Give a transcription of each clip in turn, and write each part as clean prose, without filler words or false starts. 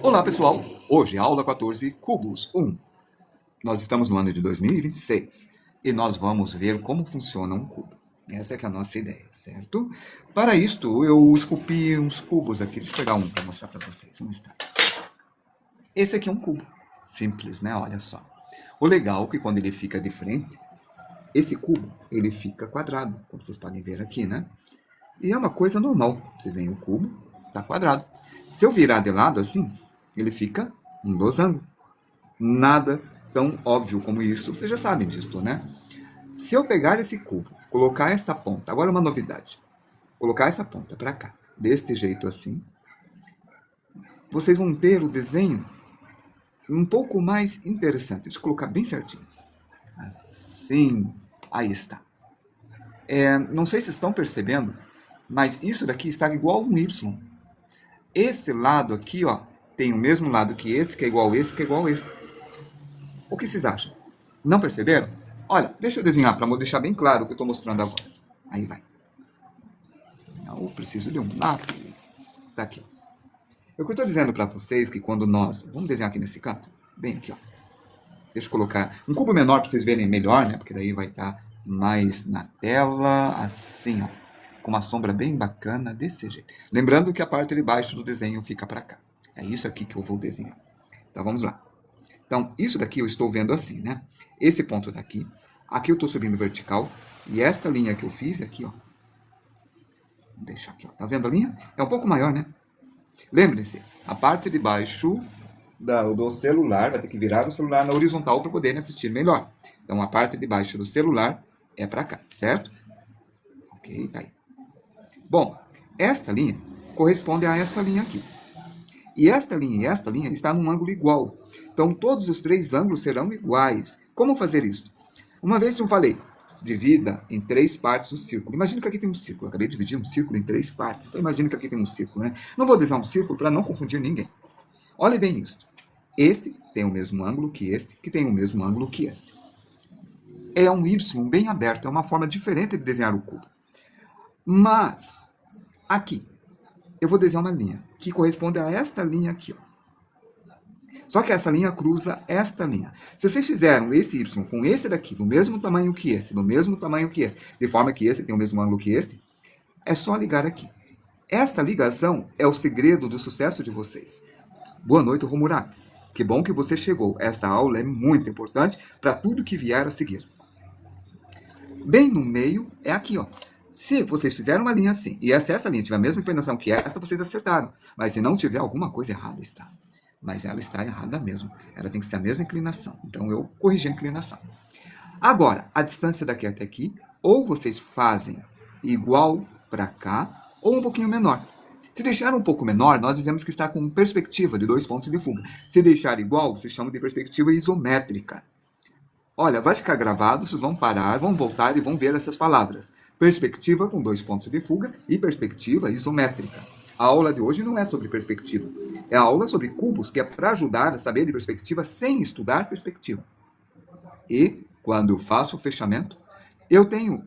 Olá pessoal, hoje é a aula 14, Cubos 1. Nós estamos no ano de 2026 e nós vamos ver como funciona um cubo. Essa é que é a nossa ideia, certo? Para isto, eu esculpi uns cubos aqui. Deixa eu pegar um para mostrar para vocês. Onde está? Esse aqui é um cubo. Simples, né? Olha só. O legal é que quando ele fica de frente, esse cubo, ele fica quadrado, como vocês podem ver aqui, né? E é uma coisa normal. Vocês veem o cubo, está quadrado. Se eu virar de lado assim, ele fica um losango. Nada tão óbvio como isso, vocês já sabem disso, né? Se eu pegar esse cubo, colocar esta ponta, agora uma novidade, colocar essa ponta para cá, deste jeito assim, vocês vão ter o desenho um pouco mais interessante. Deixa eu colocar bem certinho. Assim, aí está. Não sei se estão percebendo, mas isso daqui está igual a um Y. Esse lado aqui, ó, tem o mesmo lado que esse, que é igual a esse, que é igual a esse. O que vocês acham? Não perceberam? Olha, deixa eu desenhar para deixar bem claro o que eu estou mostrando agora. Aí vai. Eu preciso de um lápis. Tá aqui. O que eu estou dizendo para vocês é que quando nós... Vamos desenhar aqui nesse canto? Bem aqui, ó. Deixa eu colocar um cubo menor para vocês verem melhor, né? Porque daí vai estar mais na tela, assim, ó. Com uma sombra bem bacana, desse jeito. Lembrando que a parte de baixo do desenho fica para cá. É isso aqui que eu vou desenhar. Então, vamos lá. Então, isso daqui eu estou vendo assim, né? Esse ponto daqui. Aqui eu estou subindo vertical. E esta linha que eu fiz aqui, ó. Vou deixar aqui, ó. Tá vendo a linha? É um pouco maior, né? Lembrem-se, a parte de baixo do celular, vai ter que virar o celular na horizontal para poderem assistir melhor. Então, a parte de baixo do celular é para cá, certo? Ok, tá aí. Bom, esta linha corresponde a esta linha aqui. E esta linha está num ângulo igual. Então, todos os três ângulos serão iguais. Como fazer isso? Uma vez que eu falei, divida em três partes o círculo. Imagina que aqui tem um círculo. Eu acabei de dividir um círculo em três partes. Então, imagina que aqui tem um círculo, né? Não vou desenhar um círculo para não confundir ninguém. Olhe bem isso. Este tem o mesmo ângulo que este, que tem o mesmo ângulo que este. É um Y bem aberto. É uma forma diferente de desenhar o cubo. Mas, aqui, eu vou desenhar uma linha que corresponde a esta linha aqui, ó. Só que essa linha cruza esta linha. Se vocês fizeram esse Y com esse daqui, do mesmo tamanho que esse, do mesmo tamanho que esse, de forma que esse tem o mesmo ângulo que esse, é só ligar aqui. Esta ligação é o segredo do sucesso de vocês. Boa noite, Romurax. Que bom que você chegou. Esta aula é muito importante para tudo que vier a seguir. Bem no meio é aqui, ó. Se vocês fizeram uma linha assim, e essa linha tiver a mesma inclinação que esta, vocês acertaram. Mas se não tiver, alguma coisa errada está. Mas ela está errada mesmo. Ela tem que ser a mesma inclinação. Então, eu corrigi a inclinação. Agora, a distância daqui até aqui, ou vocês fazem igual para cá, ou um pouquinho menor. Se deixar um pouco menor, nós dizemos que está com perspectiva de 2 pontos de fuga. Se deixar igual, vocês chamam de perspectiva isométrica. Olha, vai ficar gravado, vocês vão parar, vão voltar e vão ver essas palavras. Perspectiva com 2 pontos de fuga e perspectiva isométrica. A aula de hoje não é sobre perspectiva. É a aula sobre cubos, que é para ajudar a saber de perspectiva sem estudar perspectiva. E, quando eu faço o fechamento, eu tenho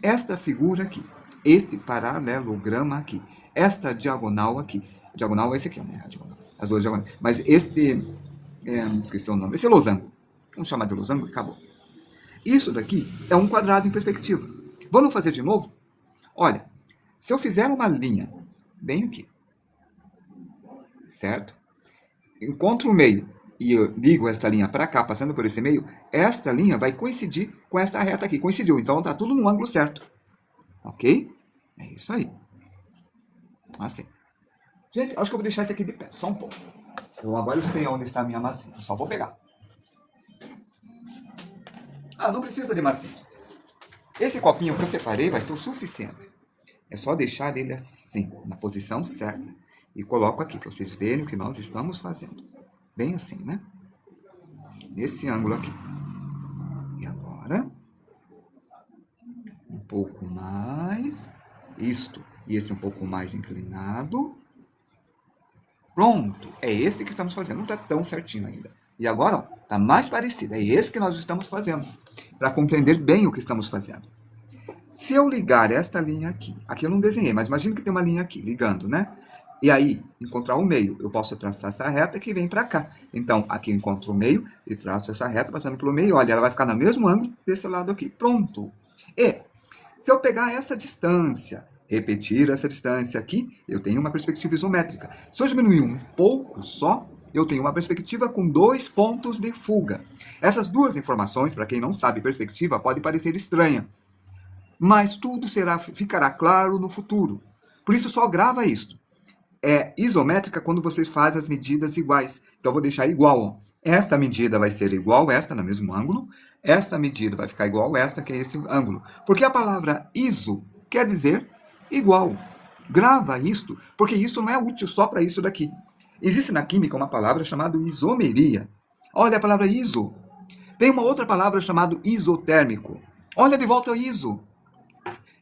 esta figura aqui, este paralelograma aqui, esta diagonal aqui. Diagonal é esse aqui, né? As duas diagonais. Mas este, esqueci o nome, esse losango. Vamos chamar de losango e acabou. Isso daqui é um quadrado em perspectiva. Vamos fazer de novo? Olha, se eu fizer uma linha bem aqui, certo? Encontro o meio e eu ligo esta linha para cá, passando por esse meio, esta linha vai coincidir com esta reta aqui. Coincidiu, então está tudo no ângulo certo. Ok? É isso aí. Assim. Gente, acho que eu vou deixar esse aqui de pé, só um pouco. Agora eu sei onde está a minha massinha, eu só vou pegar. Ah, não precisa de massinha. Esse copinho que eu separei vai ser o suficiente. É só deixar ele assim, na posição certa. E coloco aqui, para vocês verem o que nós estamos fazendo. Bem assim, né? Nesse ângulo aqui. E agora, um pouco mais. Isto. E esse um pouco mais inclinado. Pronto. É esse que estamos fazendo. Não está tão certinho ainda. E agora, ó, está mais parecido. É esse que nós estamos fazendo. Para compreender bem o que estamos fazendo. Se eu ligar esta linha aqui eu não desenhei, mas imagina que tem uma linha aqui, ligando, né? E aí, encontrar o meio. Eu posso traçar essa reta que vem para cá. Então, aqui eu encontro o meio e traço essa reta passando pelo meio. Olha, ela vai ficar no mesmo ângulo desse lado aqui. Pronto. E se eu pegar essa distância, repetir essa distância aqui, eu tenho uma perspectiva isométrica. Se eu diminuir um pouco só, eu tenho uma perspectiva com 2 pontos de fuga. Essas duas informações, para quem não sabe perspectiva, pode parecer estranha. Mas tudo ficará claro no futuro. Por isso, só grava isso. É isométrica quando vocês fazem as medidas iguais. Então, eu vou deixar igual. Ó. Esta medida vai ser igual a esta, no mesmo ângulo. Esta medida vai ficar igual a esta, que é esse ângulo. Porque a palavra iso quer dizer igual. Grava isto, porque isso não é útil só para isso daqui. Existe na química uma palavra chamada isomeria. Olha a palavra iso. Tem uma outra palavra chamada isotérmico. Olha de volta o iso.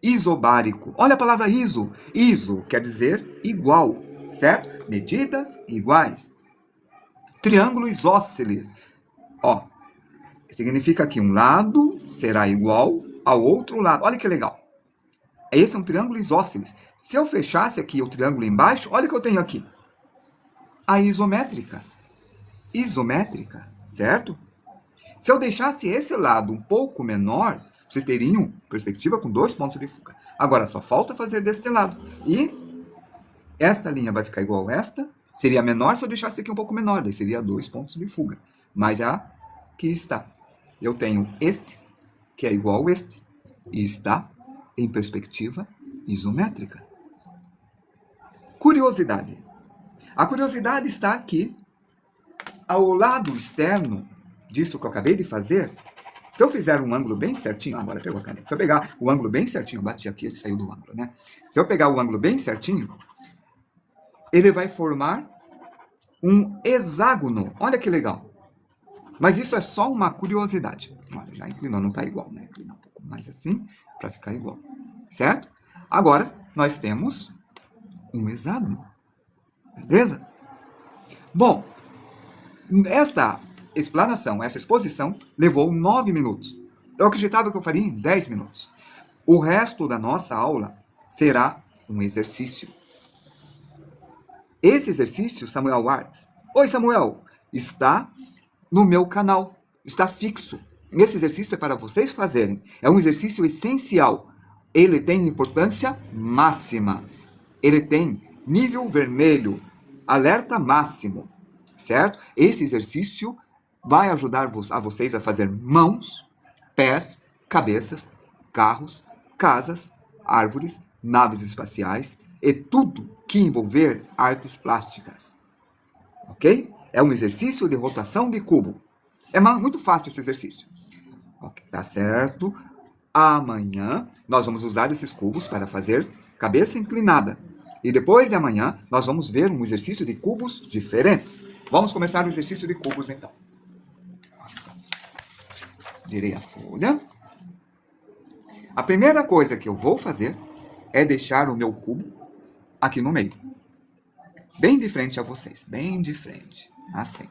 Isobárico. Olha a palavra iso. Iso quer dizer igual, certo? Medidas iguais. Triângulo isósceles. Ó, significa que um lado será igual ao outro lado. Olha que legal. Esse é um triângulo isósceles. Se eu fechasse aqui o triângulo embaixo, olha o que eu tenho aqui. A isométrica. Isométrica, certo? Se eu deixasse esse lado um pouco menor, vocês teriam perspectiva com 2 pontos de fuga. Agora, só falta fazer deste lado. E esta linha vai ficar igual a esta. Seria menor se eu deixasse aqui um pouco menor. Daí seria 2 pontos de fuga. Mas aqui está. Eu tenho este, que é igual a este. E está em perspectiva isométrica. Curiosidade. A curiosidade está aqui. Ao lado externo disso que eu acabei de fazer, se eu fizer um ângulo bem certinho, agora pegou a caneta. Se eu pegar o ângulo bem certinho, bati aqui, ele saiu do ângulo, né? Se eu pegar o ângulo bem certinho, ele vai formar um hexágono. Olha que legal. Mas isso é só uma curiosidade. Olha, já inclinou, não está igual, né? Inclinar um pouco mais assim, para ficar igual. Certo? Agora, nós temos um hexágono. Beleza? Bom, esta explanação, essa exposição, levou 9 minutos. Eu acreditava que eu faria em 10 minutos. O resto da nossa aula será um exercício. Esse exercício, Samuel Arts. Oi, Samuel! Está no meu canal. Está fixo. Esse exercício é para vocês fazerem. É um exercício essencial. Ele tem importância máxima. Ele tem nível vermelho, alerta máximo. Certo? Esse exercício vai ajudar a vocês a fazer mãos, pés, cabeças, carros, casas, árvores, naves espaciais e tudo que envolver artes plásticas. Ok? É um exercício de rotação de cubo. É muito fácil esse exercício. Ok, tá certo? Amanhã nós vamos usar esses cubos para fazer cabeça inclinada. E depois de amanhã nós vamos ver um exercício de cubos diferentes. Vamos começar o exercício de cubos, então. Virei a folha. A primeira coisa que eu vou fazer é deixar o meu cubo aqui no meio. Bem de frente a vocês. Bem de frente. Assim.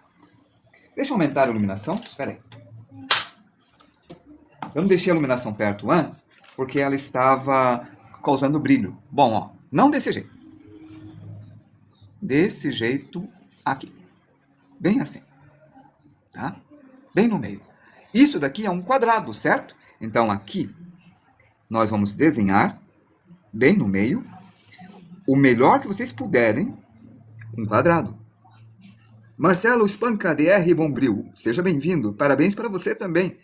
Deixa eu aumentar a iluminação. Espera aí. Eu não deixei a iluminação perto antes, porque ela estava causando brilho. Bom, ó. Não desse jeito. Desse jeito aqui. Bem assim, tá? Bem no meio. Isso daqui é um quadrado, certo? Então, aqui, nós vamos desenhar, bem no meio, o melhor que vocês puderem, um quadrado. Marcelo Espanca, DR Bombril, seja bem-vindo. Parabéns para você também.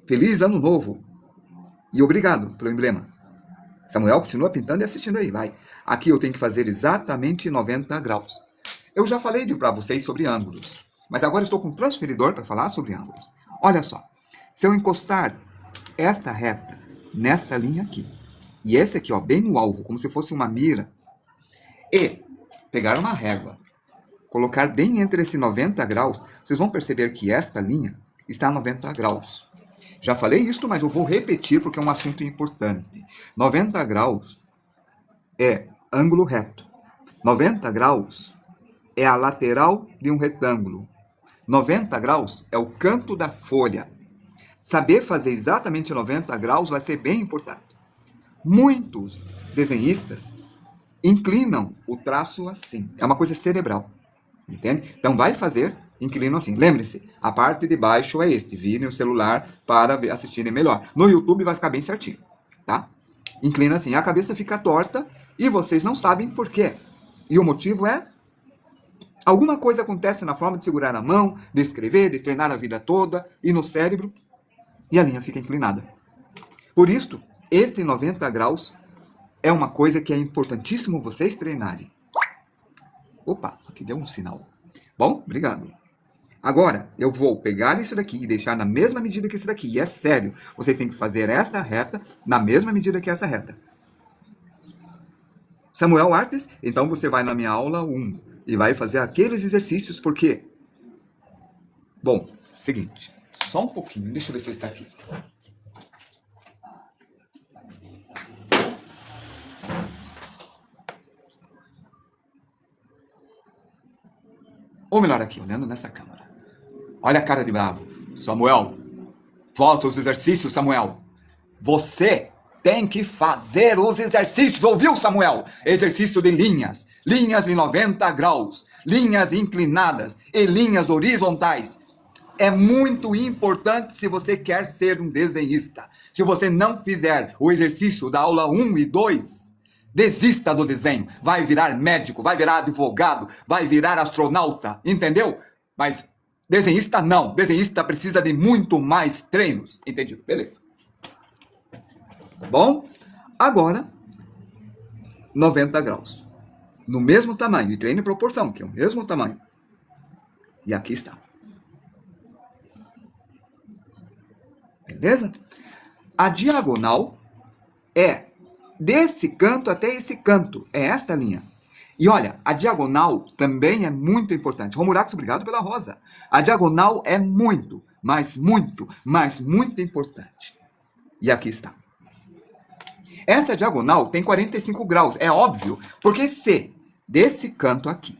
Feliz Ano Novo. E obrigado pelo emblema. Samuel, continua pintando e assistindo aí, vai. Aqui eu tenho que fazer exatamente 90 graus. Eu já falei para vocês sobre ângulos, mas agora estou com um transferidor para falar sobre ângulos. Olha só, se eu encostar esta reta nesta linha aqui, e esse aqui, ó, bem no alvo, como se fosse uma mira, e pegar uma régua, colocar bem entre esses 90 graus, vocês vão perceber que esta linha está a 90 graus. Já falei isso, mas eu vou repetir porque é um assunto importante. 90 graus é ângulo reto. 90 graus é a lateral de um retângulo. 90 graus é o canto da folha. Saber fazer exatamente 90 graus vai ser bem importante. Muitos desenhistas inclinam o traço assim. É uma coisa cerebral. Entende? Então vai fazer inclinam assim. Lembre-se, a parte de baixo é este. Virem o celular para assistirem melhor. No YouTube vai ficar bem certinho. Tá? Inclina assim. A cabeça fica torta e vocês não sabem por quê. E o motivo é alguma coisa acontece na forma de segurar a mão, de escrever, de treinar a vida toda e no cérebro e a linha fica inclinada. Por isso, este 90 graus é uma coisa que é importantíssimo vocês treinarem. Opa, aqui deu um sinal. Bom, obrigado. Agora, eu vou pegar isso daqui e deixar na mesma medida que isso daqui. E é sério, você tem que fazer esta reta na mesma medida que essa reta. Samuel Artes, então você vai na minha aula 1 e vai fazer aqueles exercícios, porque... Bom, seguinte, só um pouquinho, deixa eu ver se está aqui. Ou melhor aqui, olhando nessa câmera. Olha a cara de bravo. Samuel, faça os exercícios, Samuel. Você tem que fazer os exercícios, ouviu, Samuel? Exercício de linhas. Linhas de 90 graus. Linhas inclinadas e linhas horizontais. É muito importante se você quer ser um desenhista. Se você não fizer o exercício da aula 1 e 2... desista do desenho, vai virar médico, vai virar advogado, vai virar astronauta, entendeu? Mas desenhista não, desenhista precisa de muito mais treinos, entendido? Beleza. Bom, agora 90 graus, no mesmo tamanho, e treino em proporção, que é o mesmo tamanho. E aqui está. Beleza? A diagonal é desse canto até esse canto. É esta linha. E olha, a diagonal também é muito importante. Romurax, obrigado pela rosa. A diagonal é muito, mas muito importante. E aqui está. Essa diagonal tem 45 graus. É óbvio, porque se desse canto aqui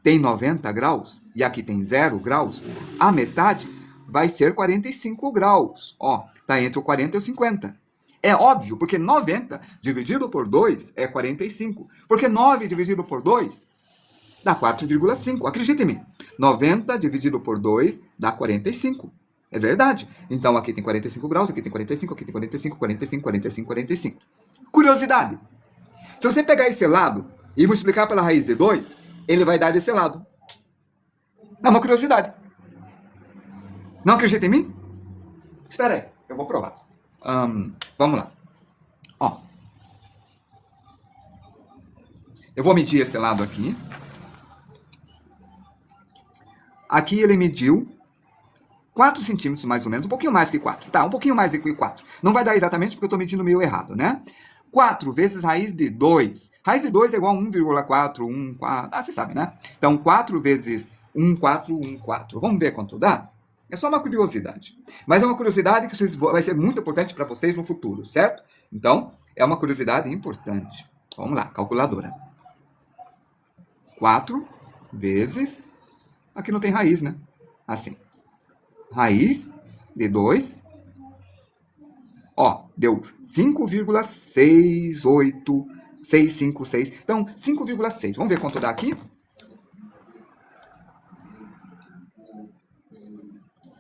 tem 90 graus e aqui tem 0 graus, a metade vai ser 45 graus. Ó, tá entre o 40 e o 50. É óbvio, porque 90 dividido por 2 é 45. Porque 9 dividido por 2 dá 4,5. Acredite em mim. 90 dividido por 2 dá 45. É verdade. Então aqui tem 45 graus, aqui tem 45, aqui tem 45, 45, 45, 45. Curiosidade. Se você pegar esse lado e multiplicar pela raiz de 2, ele vai dar desse lado. É uma curiosidade. Não acredita em mim? Espera aí, eu vou provar. Vamos lá. Ó. Eu vou medir esse lado aqui. Aqui ele mediu 4 centímetros mais ou menos, um pouquinho mais que 4. Tá, um pouquinho mais que 4. Não vai dar exatamente porque eu estou medindo meio errado, né? 4 vezes raiz de 2. Raiz de 2 é igual a 1,4, 1, 4. Ah, você sabe, né? Então, 4 vezes 1, 4, 1, 4. Vamos ver quanto dá? É só uma curiosidade. Mas é uma curiosidade que vai ser muito importante para vocês no futuro, certo? Então, é uma curiosidade importante. Vamos lá, calculadora. 4 vezes... Aqui não tem raiz, né? Assim. Raiz de 2. Ó, deu 5,68656. Então, 5,6. Vamos ver quanto dá aqui?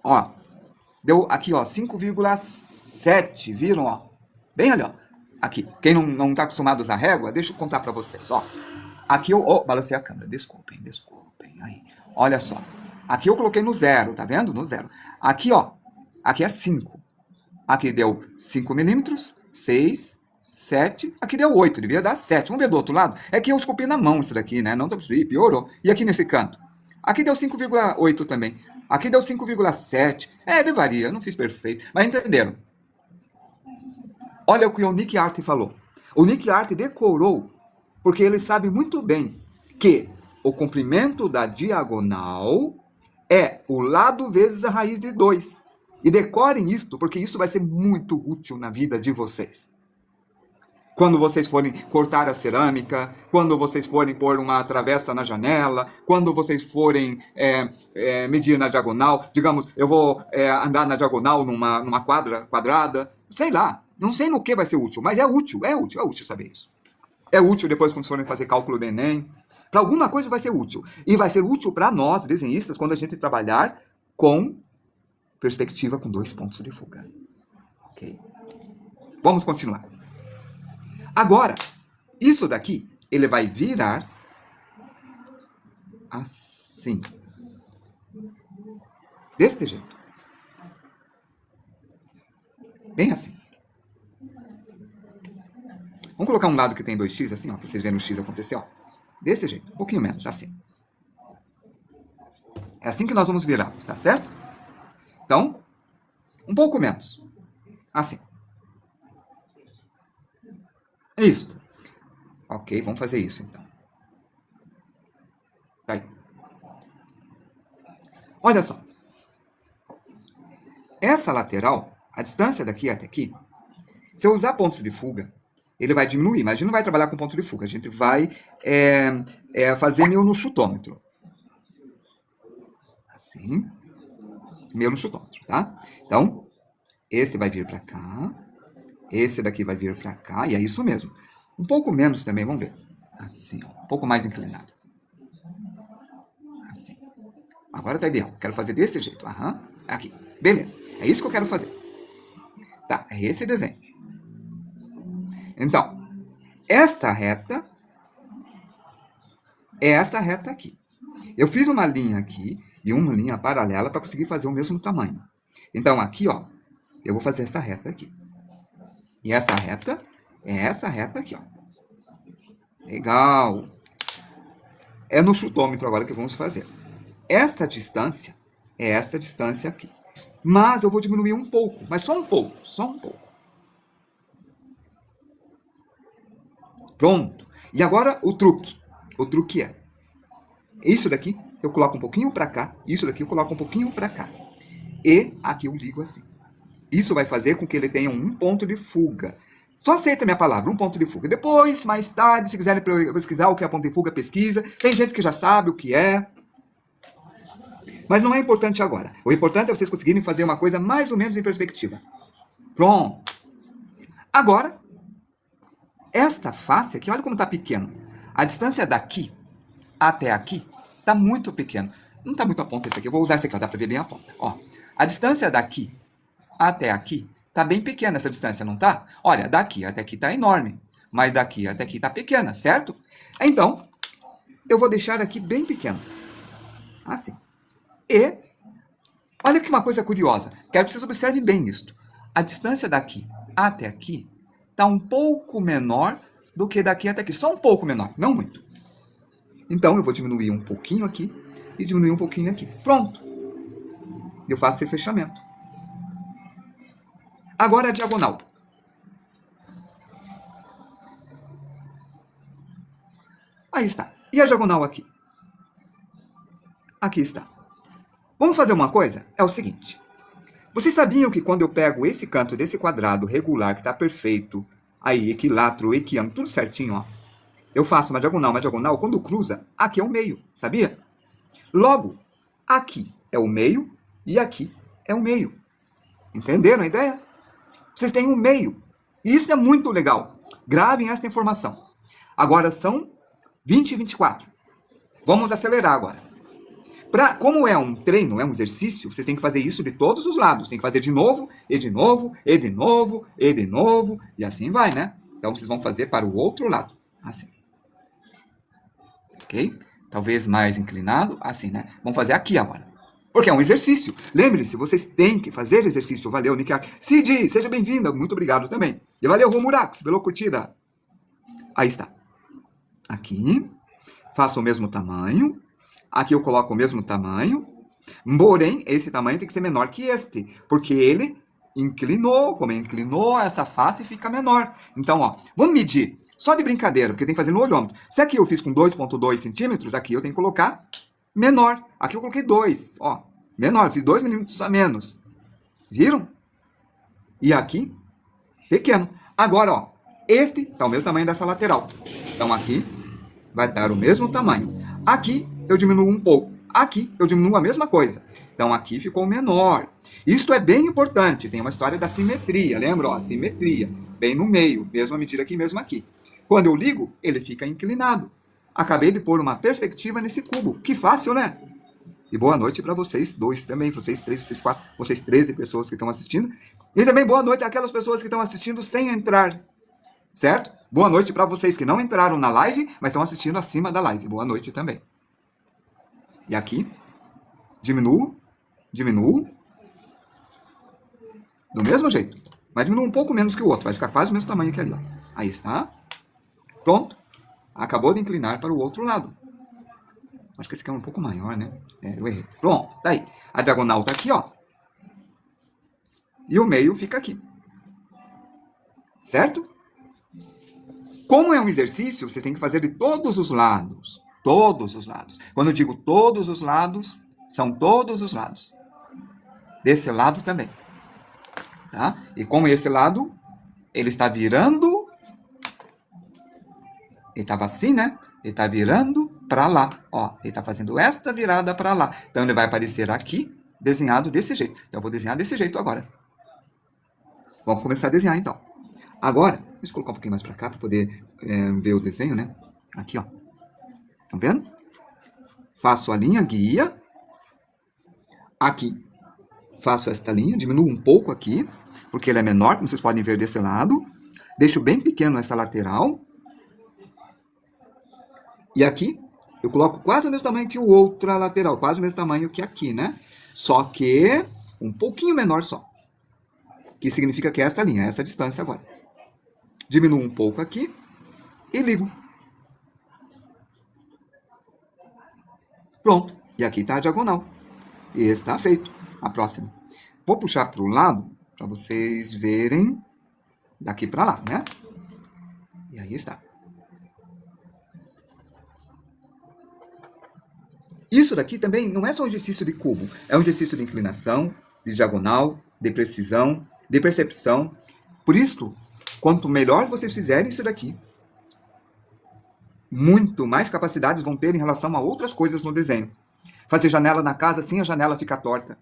Ó, deu aqui, ó, 5,7, viram, ó? Bem ali, ó. Aqui, quem não tá acostumado a usar régua, deixa eu contar pra vocês, ó. Aqui eu, balancei a câmera, desculpem, aí. Olha só, aqui eu coloquei no 0, tá vendo? No 0. Aqui, ó, aqui é 5. Aqui deu 5 milímetros, 6, 7, aqui deu 8, devia dar 7. Vamos ver do outro lado? É que eu esculpi na mão isso daqui, né? Não tô precisando, piorou. E aqui nesse canto? Aqui deu 5,8 também. Aqui deu 5,7. É, ele varia, não fiz perfeito. Mas entenderam? Olha o que o Nick Art falou. O Nick Art decorou, porque ele sabe muito bem que o comprimento da diagonal é o lado vezes a raiz de 2. E decorem isto, porque isso vai ser muito útil na vida de vocês. Quando vocês forem cortar a cerâmica, quando vocês forem pôr uma travessa na janela, quando vocês forem medir na diagonal, digamos, eu vou andar na diagonal numa quadrada, sei lá, não sei no que vai ser útil, mas é útil saber isso. É útil depois quando forem fazer cálculo do Enem. Para alguma coisa vai ser útil. E vai ser útil para nós, desenhistas, quando a gente trabalhar com perspectiva com 2 pontos de fuga. Ok? Vamos continuar. Agora, isso daqui, ele vai virar assim. Deste jeito. Bem assim. Vamos colocar um lado que tem 2x, assim, ó, para vocês verem o x acontecer, ó. Desse jeito, um pouquinho menos, assim. É assim que nós vamos virar, tá certo? Então, um pouco menos. Assim. Isso. Ok, vamos fazer isso, então. Tá aí. Olha só. Essa lateral, a distância daqui até aqui, se eu usar pontos de fuga, ele vai diminuir, mas a gente não vai trabalhar com ponto de fuga, a gente vai fazer meio no chutômetro. Assim. Meio no chutômetro, tá? Então, esse vai vir para cá, esse daqui vai vir para cá, e é isso mesmo. Um pouco menos também, vamos ver. Assim, ó, um pouco mais inclinado. Assim. Agora tá ideal, quero fazer desse jeito. Aham, aqui. Beleza, é isso que eu quero fazer. Tá, é esse desenho. Então, esta reta é esta reta aqui. Eu fiz uma linha aqui e uma linha paralela para conseguir fazer o mesmo tamanho. Então, aqui, ó, eu vou fazer essa reta aqui. E essa reta é essa reta aqui, ó. Legal. É no chutômetro agora que vamos fazer. Esta distância é esta distância aqui. Mas eu vou diminuir um pouco, mas só um pouco, só um pouco. Pronto. E agora o truque. O truque é isso daqui eu coloco um pouquinho para cá, isso daqui eu coloco um pouquinho para cá. E aqui eu ligo assim. Isso vai fazer com que ele tenha um ponto de fuga. Só aceita a minha palavra, um ponto de fuga. Depois, mais tarde, se quiserem pesquisar o que é ponto de fuga, pesquisa. Tem gente que já sabe o que é. Mas não é importante agora. O importante é vocês conseguirem fazer uma coisa mais ou menos em perspectiva. Pronto. Agora, esta face aqui, olha como está pequeno. A distância daqui até aqui está muito pequeno. Não está muito a ponta esse aqui. Eu vou usar esse aqui, ó, dá para ver bem a ponta. Ó, a distância daqui até aqui está bem pequena essa distância, não está? Olha, daqui até aqui está enorme. Mas daqui até aqui está pequena, certo? Então, eu vou deixar aqui bem pequeno. Assim. E, olha que uma coisa curiosa. Quero que vocês observem bem isto. A distância daqui até aqui está um pouco menor do que daqui até aqui. Só um pouco menor, não muito. Então, eu vou diminuir um pouquinho aqui e diminuir um pouquinho aqui. Pronto. Eu faço esse fechamento. Agora a diagonal. Aí está. E a diagonal aqui? Aqui está. Vamos fazer uma coisa? É o seguinte. Vocês sabiam que quando eu pego esse canto desse quadrado regular, que está perfeito, aí, equilátero, equiângulo, tudo certinho, ó. Eu faço uma diagonal, quando cruza, aqui é o meio, sabia? Logo, aqui é o meio e aqui é o meio. Entenderam a ideia? Vocês têm um meio. E isso é muito legal. Gravem esta informação. Agora são 20 e 24. Vamos acelerar agora. Como é um treino, é um exercício, vocês têm que fazer isso de todos os lados. Tem que fazer de novo, e de novo, e de novo, e de novo. E assim vai, né? Então vocês vão fazer para o outro lado. Assim. Ok? Talvez mais inclinado. Assim, né? Vamos fazer aqui agora. Porque é um exercício. Lembre-se, vocês têm que fazer exercício. Valeu, Nick. Cid, seja bem-vinda. Muito obrigado também. E valeu, Romurax, pela curtida. Aí está. Aqui. Faço o mesmo tamanho. Aqui eu coloco o mesmo tamanho. Porém, esse tamanho tem que ser menor que este. Porque ele inclinou. Como inclinou, essa face fica menor. Então, ó, vamos medir. Só de brincadeira, porque tem que fazer no olhômetro. Se aqui eu fiz com 2,2 centímetros, aqui eu tenho que colocar menor. Aqui eu coloquei 2, ó. Menor, fiz 2 milímetros a menos. Viram? E aqui, pequeno. Agora, ó, este tá o mesmo tamanho dessa lateral. Então aqui vai dar o mesmo tamanho. Aqui eu diminuo um pouco. Aqui eu diminuo a mesma coisa. Então aqui ficou menor. Isto é bem importante. Tem uma história da simetria, lembra? Ó, simetria. Bem no meio. Mesma medida aqui, mesmo aqui. Quando eu ligo, ele fica inclinado. Acabei de pôr uma perspectiva nesse cubo. Que fácil, né? E boa noite para vocês dois também, vocês três, vocês quatro, vocês 13 pessoas que estão assistindo. E também boa noite àquelas pessoas que estão assistindo sem entrar, certo? Boa noite para vocês que não entraram na live, mas estão assistindo acima da live. Boa noite também. E aqui, diminuo, diminuo. Do mesmo jeito, mas diminuo um pouco menos que o outro, vai ficar quase o mesmo tamanho que ali, ó. Aí está. Pronto. Acabou de inclinar para o outro lado. Acho que esse aqui é um pouco maior, né? Eu errei. Pronto, tá aí. A diagonal tá aqui, ó. E o meio fica aqui. Certo? Como é um exercício, você tem que fazer de todos os lados. Todos os lados. Quando eu digo todos os lados, são todos os lados. Desse lado também. Tá? E como esse lado, ele está virando... Ele estava assim, né? Ele está virando para lá. Ó, ele está fazendo esta virada para lá. Então, ele vai aparecer aqui, desenhado desse jeito. Então, eu vou desenhar desse jeito agora. Vamos começar a desenhar, então. Agora, deixa eu colocar um pouquinho mais para cá, para poder ver o desenho, né? Aqui, ó. Estão vendo? Faço a linha guia. Aqui. Faço esta linha, diminuo um pouco aqui, porque ele é menor, como vocês podem ver desse lado. Deixo bem pequeno essa lateral. E aqui, eu coloco quase o mesmo tamanho que o outra lateral, quase o mesmo tamanho que aqui, né? Só que um pouquinho menor só. Que significa que é esta linha, essa distância agora. Diminuo um pouco aqui e ligo. Pronto. E aqui está a diagonal. E está feito. A próxima. Vou puxar para o lado para vocês verem daqui para lá, né? E aí está. Isso daqui também não é só um exercício de cubo, é um exercício de inclinação, de diagonal, de precisão, de percepção. Por isso, quanto melhor vocês fizerem isso daqui, muito mais capacidades vão ter em relação a outras coisas no desenho. Fazer janela na casa sem a janela ficar torta.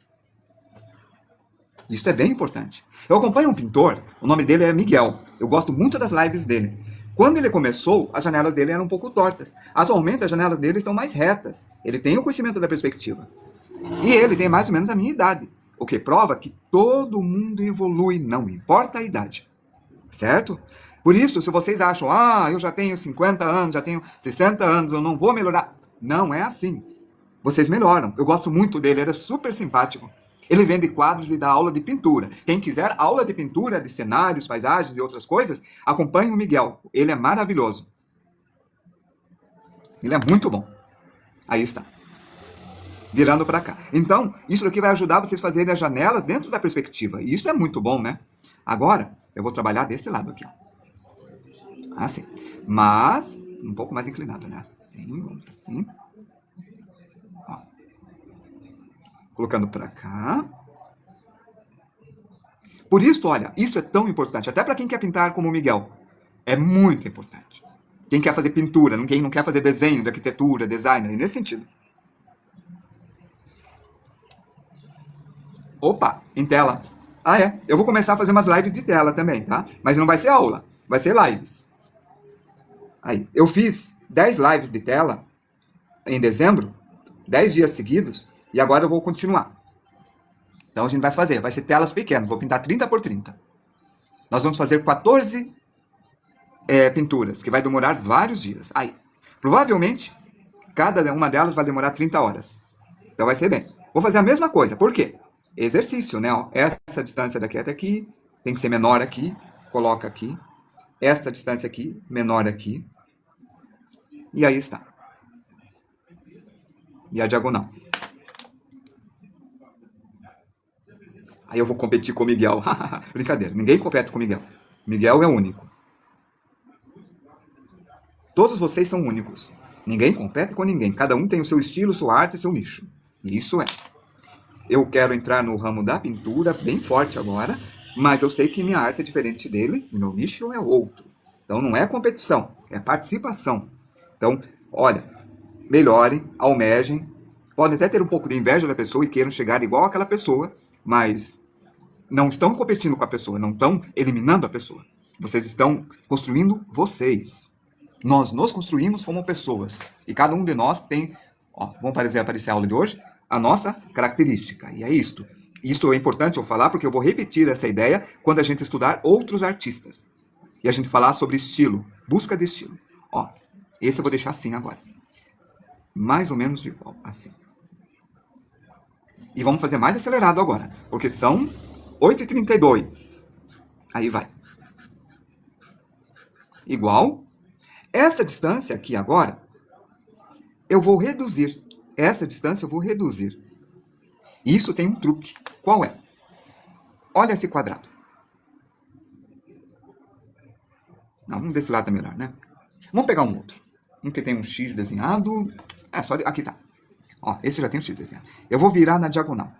Isso é bem importante. Eu acompanho um pintor, o nome dele é Miguel. Eu gosto muito das lives dele. Quando ele começou, as janelas dele eram um pouco tortas. Atualmente, as janelas dele estão mais retas. Ele tem o conhecimento da perspectiva. E ele tem mais ou menos a minha idade. O que prova que todo mundo evolui, não importa a idade. Certo? Por isso, se vocês acham, eu já tenho 50 anos, já tenho 60 anos, eu não vou melhorar. Não é assim. Vocês melhoram. Eu gosto muito dele, ele é super simpático. Ele vende quadros e dá aula de pintura. Quem quiser aula de pintura, de cenários, paisagens e outras coisas, acompanhe o Miguel. Ele é maravilhoso. Ele é muito bom. Aí está. Virando para cá. Então, isso aqui vai ajudar vocês a fazerem as janelas dentro da perspectiva. E isso é muito bom, né? Agora, eu vou trabalhar desse lado aqui. Ó. Assim. Mas, um pouco mais inclinado, né? Assim, vamos assim. Ó. Colocando para cá. Por isso, olha, isso é tão importante. Até para quem quer pintar como o Miguel. É muito importante. Quem quer fazer pintura, quem não quer fazer desenho de arquitetura, design, nesse sentido. Opa, em tela. Eu vou começar a fazer umas lives de tela também, tá? Mas não vai ser aula, vai ser lives. Aí, eu fiz 10 lives de tela em dezembro, 10 dias seguidos, e agora eu vou continuar. Então a gente vai ser telas pequenas, vou pintar 30 por 30. Nós vamos fazer 14 pinturas, que vai demorar vários dias. Aí, provavelmente, cada uma delas vai demorar 30 horas. Então vai ser bem. Vou fazer a mesma coisa, por quê? Exercício, né? Ó, essa distância daqui até aqui, tem que ser menor aqui, coloca aqui. Esta distância aqui, menor aqui. E aí está. E a diagonal. Aí eu vou competir com o Miguel. Brincadeira, ninguém compete com o Miguel. Miguel é único. Todos vocês são únicos. Ninguém compete com ninguém. Cada um tem o seu estilo, sua arte e seu nicho. E isso é. Eu quero entrar no ramo da pintura bem forte agora, mas eu sei que minha arte é diferente dele e meu nicho é outro. Então não é competição, é participação. Então, olha, melhorem, almejem. Podem até ter um pouco de inveja da pessoa e queiram chegar igual àquela pessoa, mas não estão competindo com a pessoa, não estão eliminando a pessoa. Vocês estão construindo vocês. Nós nos construímos como pessoas. E cada um de nós tem, ó, vamos aparecer a aula de hoje, a nossa característica. E é isto. Isso é importante eu falar, porque eu vou repetir essa ideia quando a gente estudar outros artistas. E a gente falar sobre estilo, busca de estilo. Ó, esse eu vou deixar assim agora. Mais ou menos igual, assim. E vamos fazer mais acelerado agora, porque são 8h32. Aí vai. Igual. Essa distância aqui agora, eu vou reduzir. Essa distância eu vou reduzir. Isso tem um truque. Qual é? Olha esse quadrado. Não, vamos desse lado é melhor, né? Vamos pegar um outro. Um que tem um X desenhado. Aqui tá. Ó, esse já tem um X desenhado. Eu vou virar na diagonal.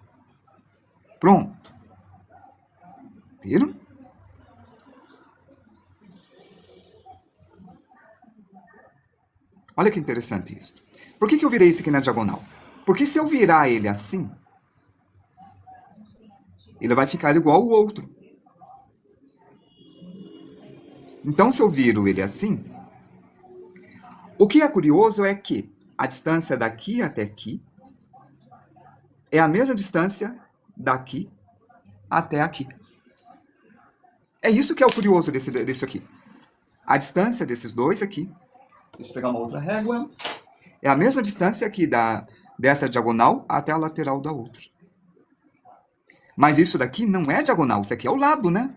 Pronto. Viram? Olha que interessante isso. Por que eu virei esse aqui na diagonal? Porque se eu virar ele assim, ele vai ficar igual ao outro. Então, se eu viro ele assim, o que é curioso é que a distância daqui até aqui é a mesma distância daqui até aqui. É isso que é o curioso desse aqui. A distância desses dois aqui, deixa eu pegar uma outra régua, é a mesma distância aqui dessa diagonal até a lateral da outra. Mas isso daqui não é diagonal, isso aqui é o lado, né?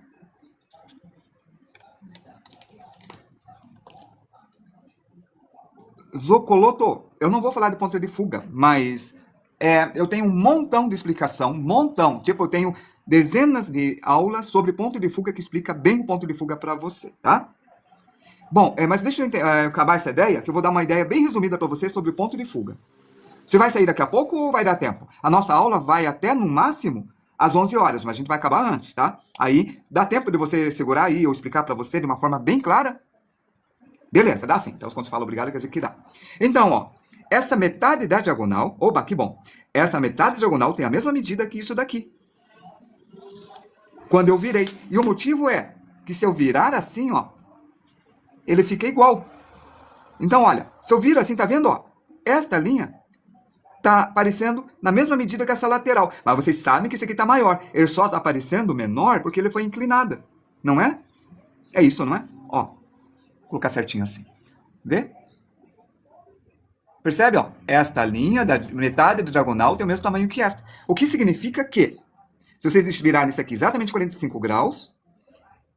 Zocoloto, eu não vou falar de ponto de fuga, mas eu tenho um montão de explicação, tipo, eu tenho dezenas de aulas sobre ponto de fuga que explica bem o ponto de fuga para você, tá? Bom, mas deixa eu acabar essa ideia, que eu vou dar uma ideia bem resumida para você sobre o ponto de fuga. Você vai sair daqui a pouco ou vai dar tempo? A nossa aula vai até, no máximo, às 11 horas, mas a gente vai acabar antes, tá? Aí, dá tempo de você segurar aí, eu explicar para você de uma forma bem clara? Beleza, dá sim. Então, quando você fala obrigado, quer dizer que dá. Então, ó, essa metade da diagonal, opa, que bom. Essa metade da diagonal tem a mesma medida que isso daqui. Quando eu virei. E o motivo é que se eu virar assim, ó, ele fica igual. Então, olha, se eu viro assim, tá vendo, ó? Esta linha tá aparecendo na mesma medida que essa lateral. Mas vocês sabem que esse aqui tá maior. Ele só tá aparecendo menor porque ele foi inclinada. Não é? É isso, não é? Ó, vou colocar certinho assim. Vê? Percebe, ó? Esta linha da metade da diagonal tem o mesmo tamanho que esta. O que significa que, se vocês virarem isso aqui exatamente 45 graus,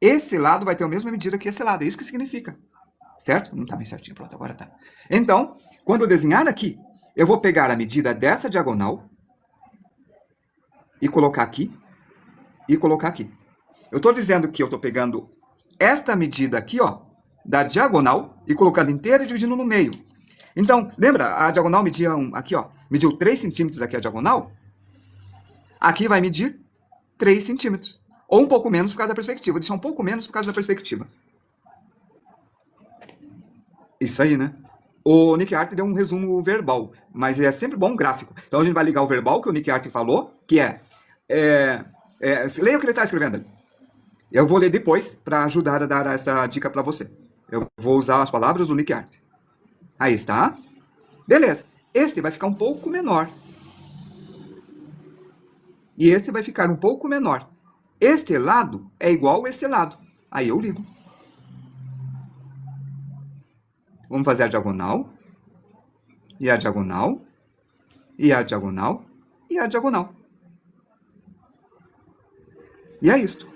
esse lado vai ter a mesma medida que esse lado. É isso que significa. Certo? Não tá bem certinho. Pronto, agora tá. Então, quando eu desenhar aqui, eu vou pegar a medida dessa diagonal e colocar aqui e colocar aqui. Eu estou dizendo que eu estou pegando esta medida aqui, ó, da diagonal e colocando inteira e dividindo no meio. Então, lembra? A diagonal media aqui, ó, mediu 3 centímetros aqui a diagonal. Aqui vai medir 3 centímetros. Ou um pouco menos por causa da perspectiva. Vou deixar um pouco menos por causa da perspectiva. Isso aí, né? O Nick Art deu um resumo verbal, mas é sempre bom um gráfico. Então a gente vai ligar o verbal que o Nick Art falou, que leia o que ele está escrevendo ali. Eu vou ler depois para ajudar a dar essa dica para você. Eu vou usar as palavras do Nick Art. Aí está. Beleza. Este vai ficar um pouco menor. E este vai ficar um pouco menor. Este lado é igual a esse lado. Aí eu ligo. Vamos fazer a diagonal, e a diagonal, e a diagonal, e a diagonal. E é isto.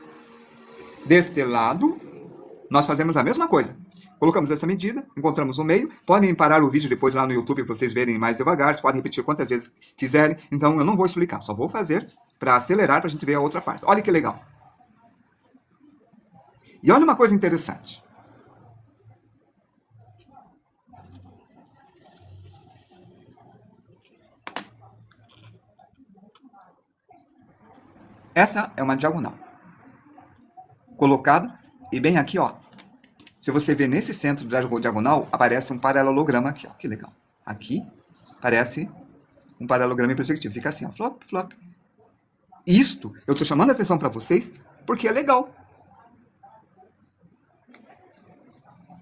Deste lado, nós fazemos a mesma coisa. Colocamos essa medida, encontramos o meio. Podem parar o vídeo depois lá no YouTube para vocês verem mais devagar. Vocês podem repetir quantas vezes quiserem. Então, eu não vou explicar, só vou fazer para acelerar para a gente ver a outra parte. Olha que legal. E olha uma coisa interessante. Essa é uma diagonal. Colocado, e bem aqui, ó. Se você ver nesse centro da diagonal, aparece um paralelograma aqui, ó. Que legal. Aqui aparece um paralelograma em perspectiva. Fica assim, ó. Flop, flop. Isto, eu estou chamando a atenção para vocês, porque é legal.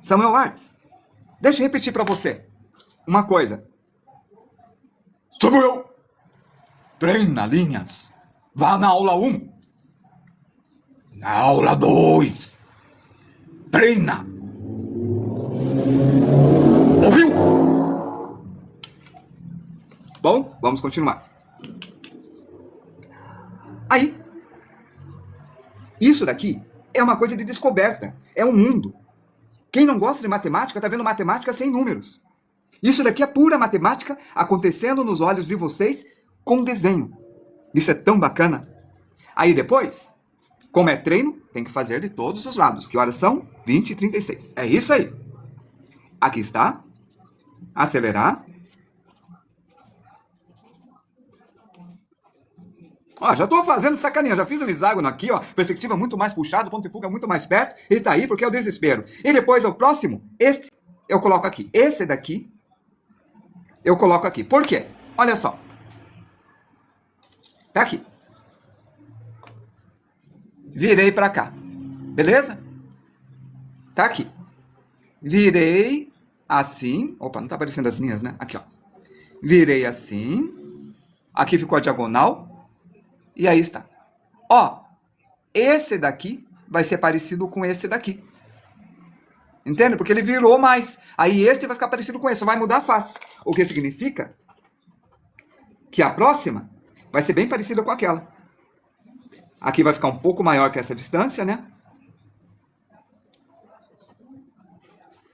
Samuel Arts, Deixa eu repetir para você uma coisa. Samuel, treina linhas. Vá na aula 1. Na aula 2. Treina. Ouviu? Bom, vamos continuar. Aí, isso daqui é uma coisa de descoberta. É um mundo. Quem não gosta de matemática está vendo matemática sem números. Isso daqui é pura matemática acontecendo nos olhos de vocês com desenho. Isso é tão bacana. Aí depois, como é treino, tem que fazer de todos os lados. Que horas são? 20h36. É isso aí. Aqui está. Acelerar. Ó, já estou fazendo sacaninha. Já fiz o hexágono aqui, ó. Perspectiva muito mais puxada, ponto de fuga muito mais perto. Ele está aí porque é o desespero. E depois, o próximo, este, eu coloco aqui. Esse daqui, eu coloco aqui. Por quê? Olha só. Tá aqui. Virei para cá. Beleza? Tá aqui. Virei assim. Opa, não tá aparecendo as linhas, né? Aqui, ó. Virei assim. Aqui ficou a diagonal. E aí está. Ó, esse daqui vai ser parecido com esse daqui. Entende? Porque ele virou mais. Aí esse vai ficar parecido com esse. Vai mudar a face. O que significa que a próxima vai ser bem parecida com aquela. Aqui vai ficar um pouco maior que essa distância, né?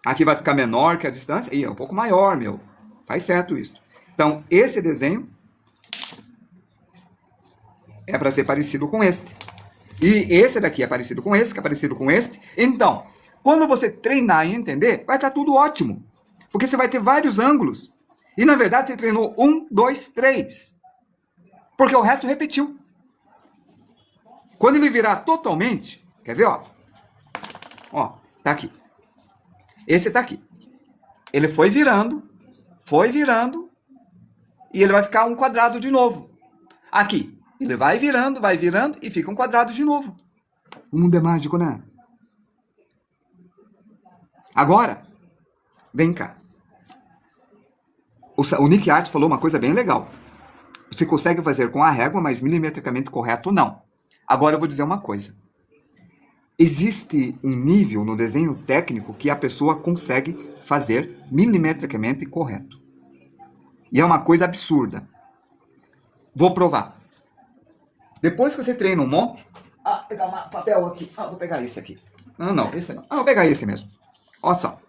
Aqui vai ficar menor que a distância. Ih, é um pouco maior, meu. Faz certo isso. Então, esse desenho é para ser parecido com este. E esse daqui é parecido com esse, que é parecido com este. Então, quando você treinar e entender, vai estar tudo ótimo. Porque você vai ter vários ângulos. E, na verdade, você treinou 1, 2, 3. Porque o resto repetiu. Quando ele virar totalmente, quer ver, ó? Ó, tá aqui. Esse tá aqui. Ele foi virando, e ele vai ficar um quadrado de novo. Aqui, ele vai virando, e fica um quadrado de novo. O mundo é mágico, né? Agora, vem cá. O Nick Art falou uma coisa bem legal. Você consegue fazer com a régua, mas milimetricamente correto, não. Agora eu vou dizer uma coisa. Existe um nível no desenho técnico que a pessoa consegue fazer milimetricamente correto. E é uma coisa absurda. Vou provar. Depois que você treina um monte... Ah, pegar um papel aqui. Ah, vou pegar esse aqui. Não, esse não. Ah, vou pegar esse mesmo. Olha só.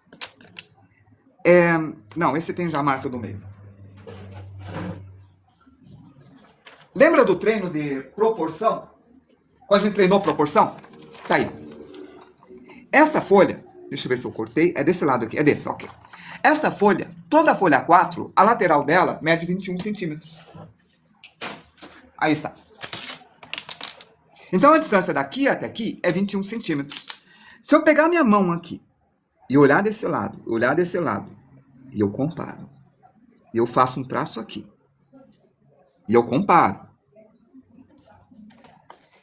Não, esse tem já a marca do meio. Lembra do treino de proporção? Quando a gente treinou proporção? Tá aí. Esta folha, deixa eu ver se eu cortei, é desse lado aqui, é desse, ok. Essa folha, toda a folha 4, a lateral dela mede 21 centímetros. Aí está. Então a distância daqui até aqui é 21 centímetros. Se eu pegar minha mão aqui e olhar desse lado, e eu comparo, e eu faço um traço aqui, e eu comparo,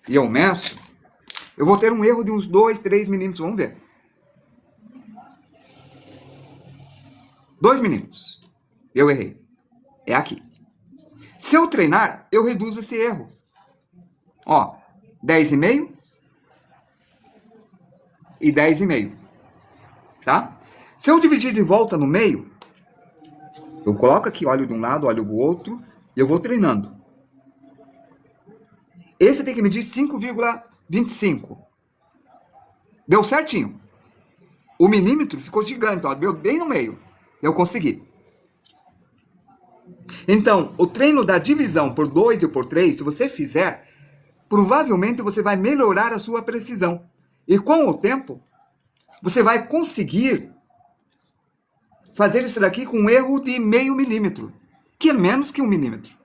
e eu meço, eu vou ter um erro de uns 2, 3 milímetros, vamos ver. 2 milímetros. Eu errei. É aqui. Se eu treinar, eu reduzo esse erro. Ó, 10,5 e 10,5. Tá? Se eu dividir de volta no meio, eu coloco aqui, olho de um lado, olho do outro, e eu vou treinando. Esse tem que medir 5,25. Deu certinho. O milímetro ficou gigante, ó, deu bem no meio. Eu consegui. Então, o treino da divisão por 2 e por 3, se você fizer, provavelmente você vai melhorar a sua precisão. E com o tempo, você vai conseguir fazer isso daqui com um erro de meio milímetro, que é menos que 1 milímetro.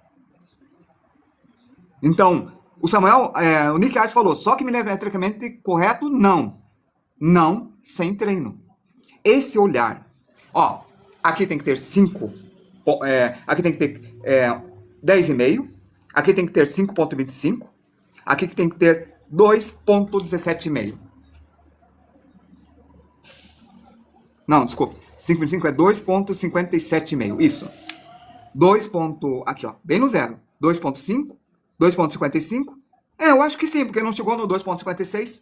Então, o Nick Art falou, só que milimetricamente correto, não. Não sem treino. Esse olhar, ó, aqui tem que ter 5, aqui tem que ter 10,5, aqui tem que ter 5,25, aqui tem que ter 2,17,5. Não, desculpe. 5,25 é 2,57,5. Isso. Aqui, ó. Bem no zero. 2,5. 2,55. Eu acho que sim, porque não chegou no 2,56.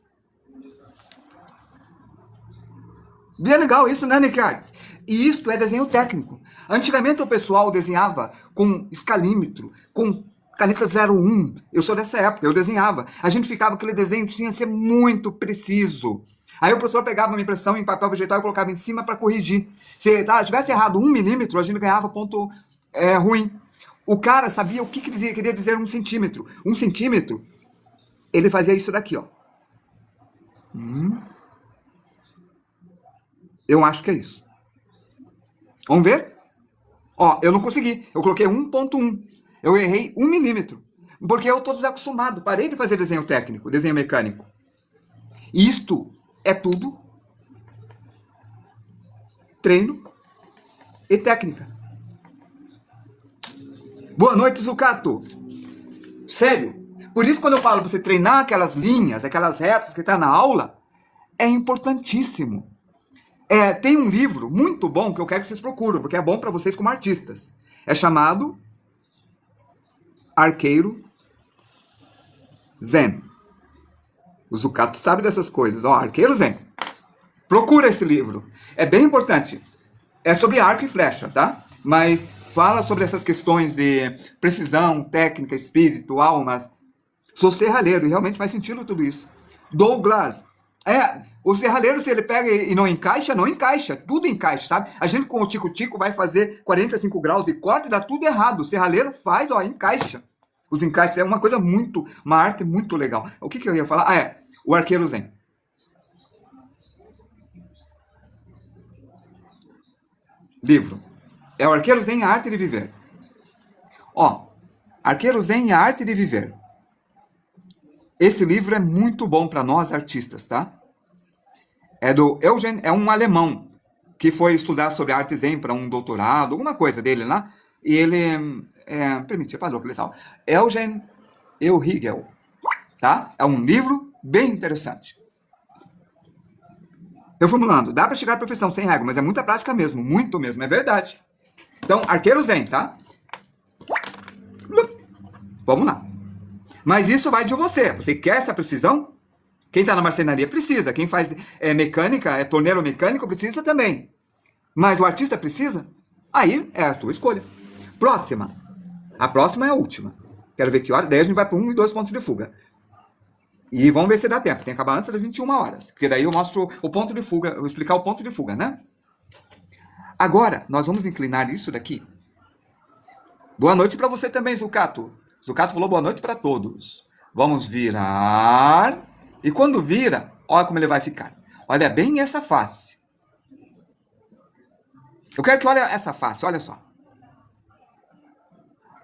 Bem legal isso, né, Nick Arts? E isto é desenho técnico. Antigamente o pessoal desenhava com escalímetro, com caneta 01. Eu sou dessa época, eu desenhava. A gente ficava, aquele desenho tinha que ser muito preciso. Aí o professor pegava uma impressão em papel vegetal e colocava em cima para corrigir. Se tivesse errado 1 milímetro, a gente ganhava ponto ruim. O cara sabia o que queria dizer 1 centímetro. 1 centímetro, ele fazia isso daqui, ó. Eu acho que é isso. Vamos ver? Ó, eu não consegui. Eu coloquei 1,1. Eu errei 1 milímetro. Porque eu estou desacostumado. Parei de fazer desenho técnico, desenho mecânico. Isto é tudo treino e técnica. Boa noite, Zucato. Sério. Por isso, quando eu falo para você treinar aquelas linhas, aquelas retas que está na aula, é importantíssimo. Tem um livro muito bom que eu quero que vocês procuram, porque é bom para vocês como artistas. É chamado Arqueiro Zen. O Zucato sabe dessas coisas. Ó, Arqueiro Zen. Procura esse livro. É bem importante. É sobre arco e flecha, tá? Mas fala sobre essas questões de precisão, técnica, espírito, almas. Sou serralheiro e realmente faz sentido tudo isso. Douglas. O serralheiro, se ele pega e não encaixa, não encaixa. Tudo encaixa, sabe? A gente com o tico-tico vai fazer 45 graus de corte e dá tudo errado. O serralheiro faz, ó, encaixa. Os encaixes é uma arte muito legal. O que eu ia falar? O Arqueiro Zen. Livro. É o Arqueiro Zen, a Arte de Viver. Ó, Arqueiro Zen, a Arte de Viver. Esse livro é muito bom para nós artistas, tá? É do Eugen, é um alemão que foi estudar sobre arte zen para um doutorado, alguma coisa dele lá. E ele permitir para localizar. Eugen Euhigel, tá? É um livro bem interessante. Reformulando, dá para chegar à perfeição sem régua, mas é muita prática mesmo, muito mesmo, é verdade. Então, Arqueiro Zen, tá? Vamos lá. Mas isso vai de você. Você quer essa precisão? Quem está na marcenaria precisa. Quem faz mecânica, torneiro mecânico, precisa também. Mas o artista precisa? Aí é a tua escolha. Próxima. A próxima é a última. Quero ver que hora. Daí a gente vai para 1 e 2 pontos de fuga. E vamos ver se dá tempo. Tem que acabar antes das 21 horas. Porque daí eu mostro o ponto de fuga. Eu vou explicar o ponto de fuga, né? Agora, nós vamos inclinar isso daqui. Boa noite para você também, Zucato. Zucato falou boa noite para todos. Vamos virar. E quando vira, olha como ele vai ficar. Olha bem essa face. Eu quero que olhe essa face, olha só.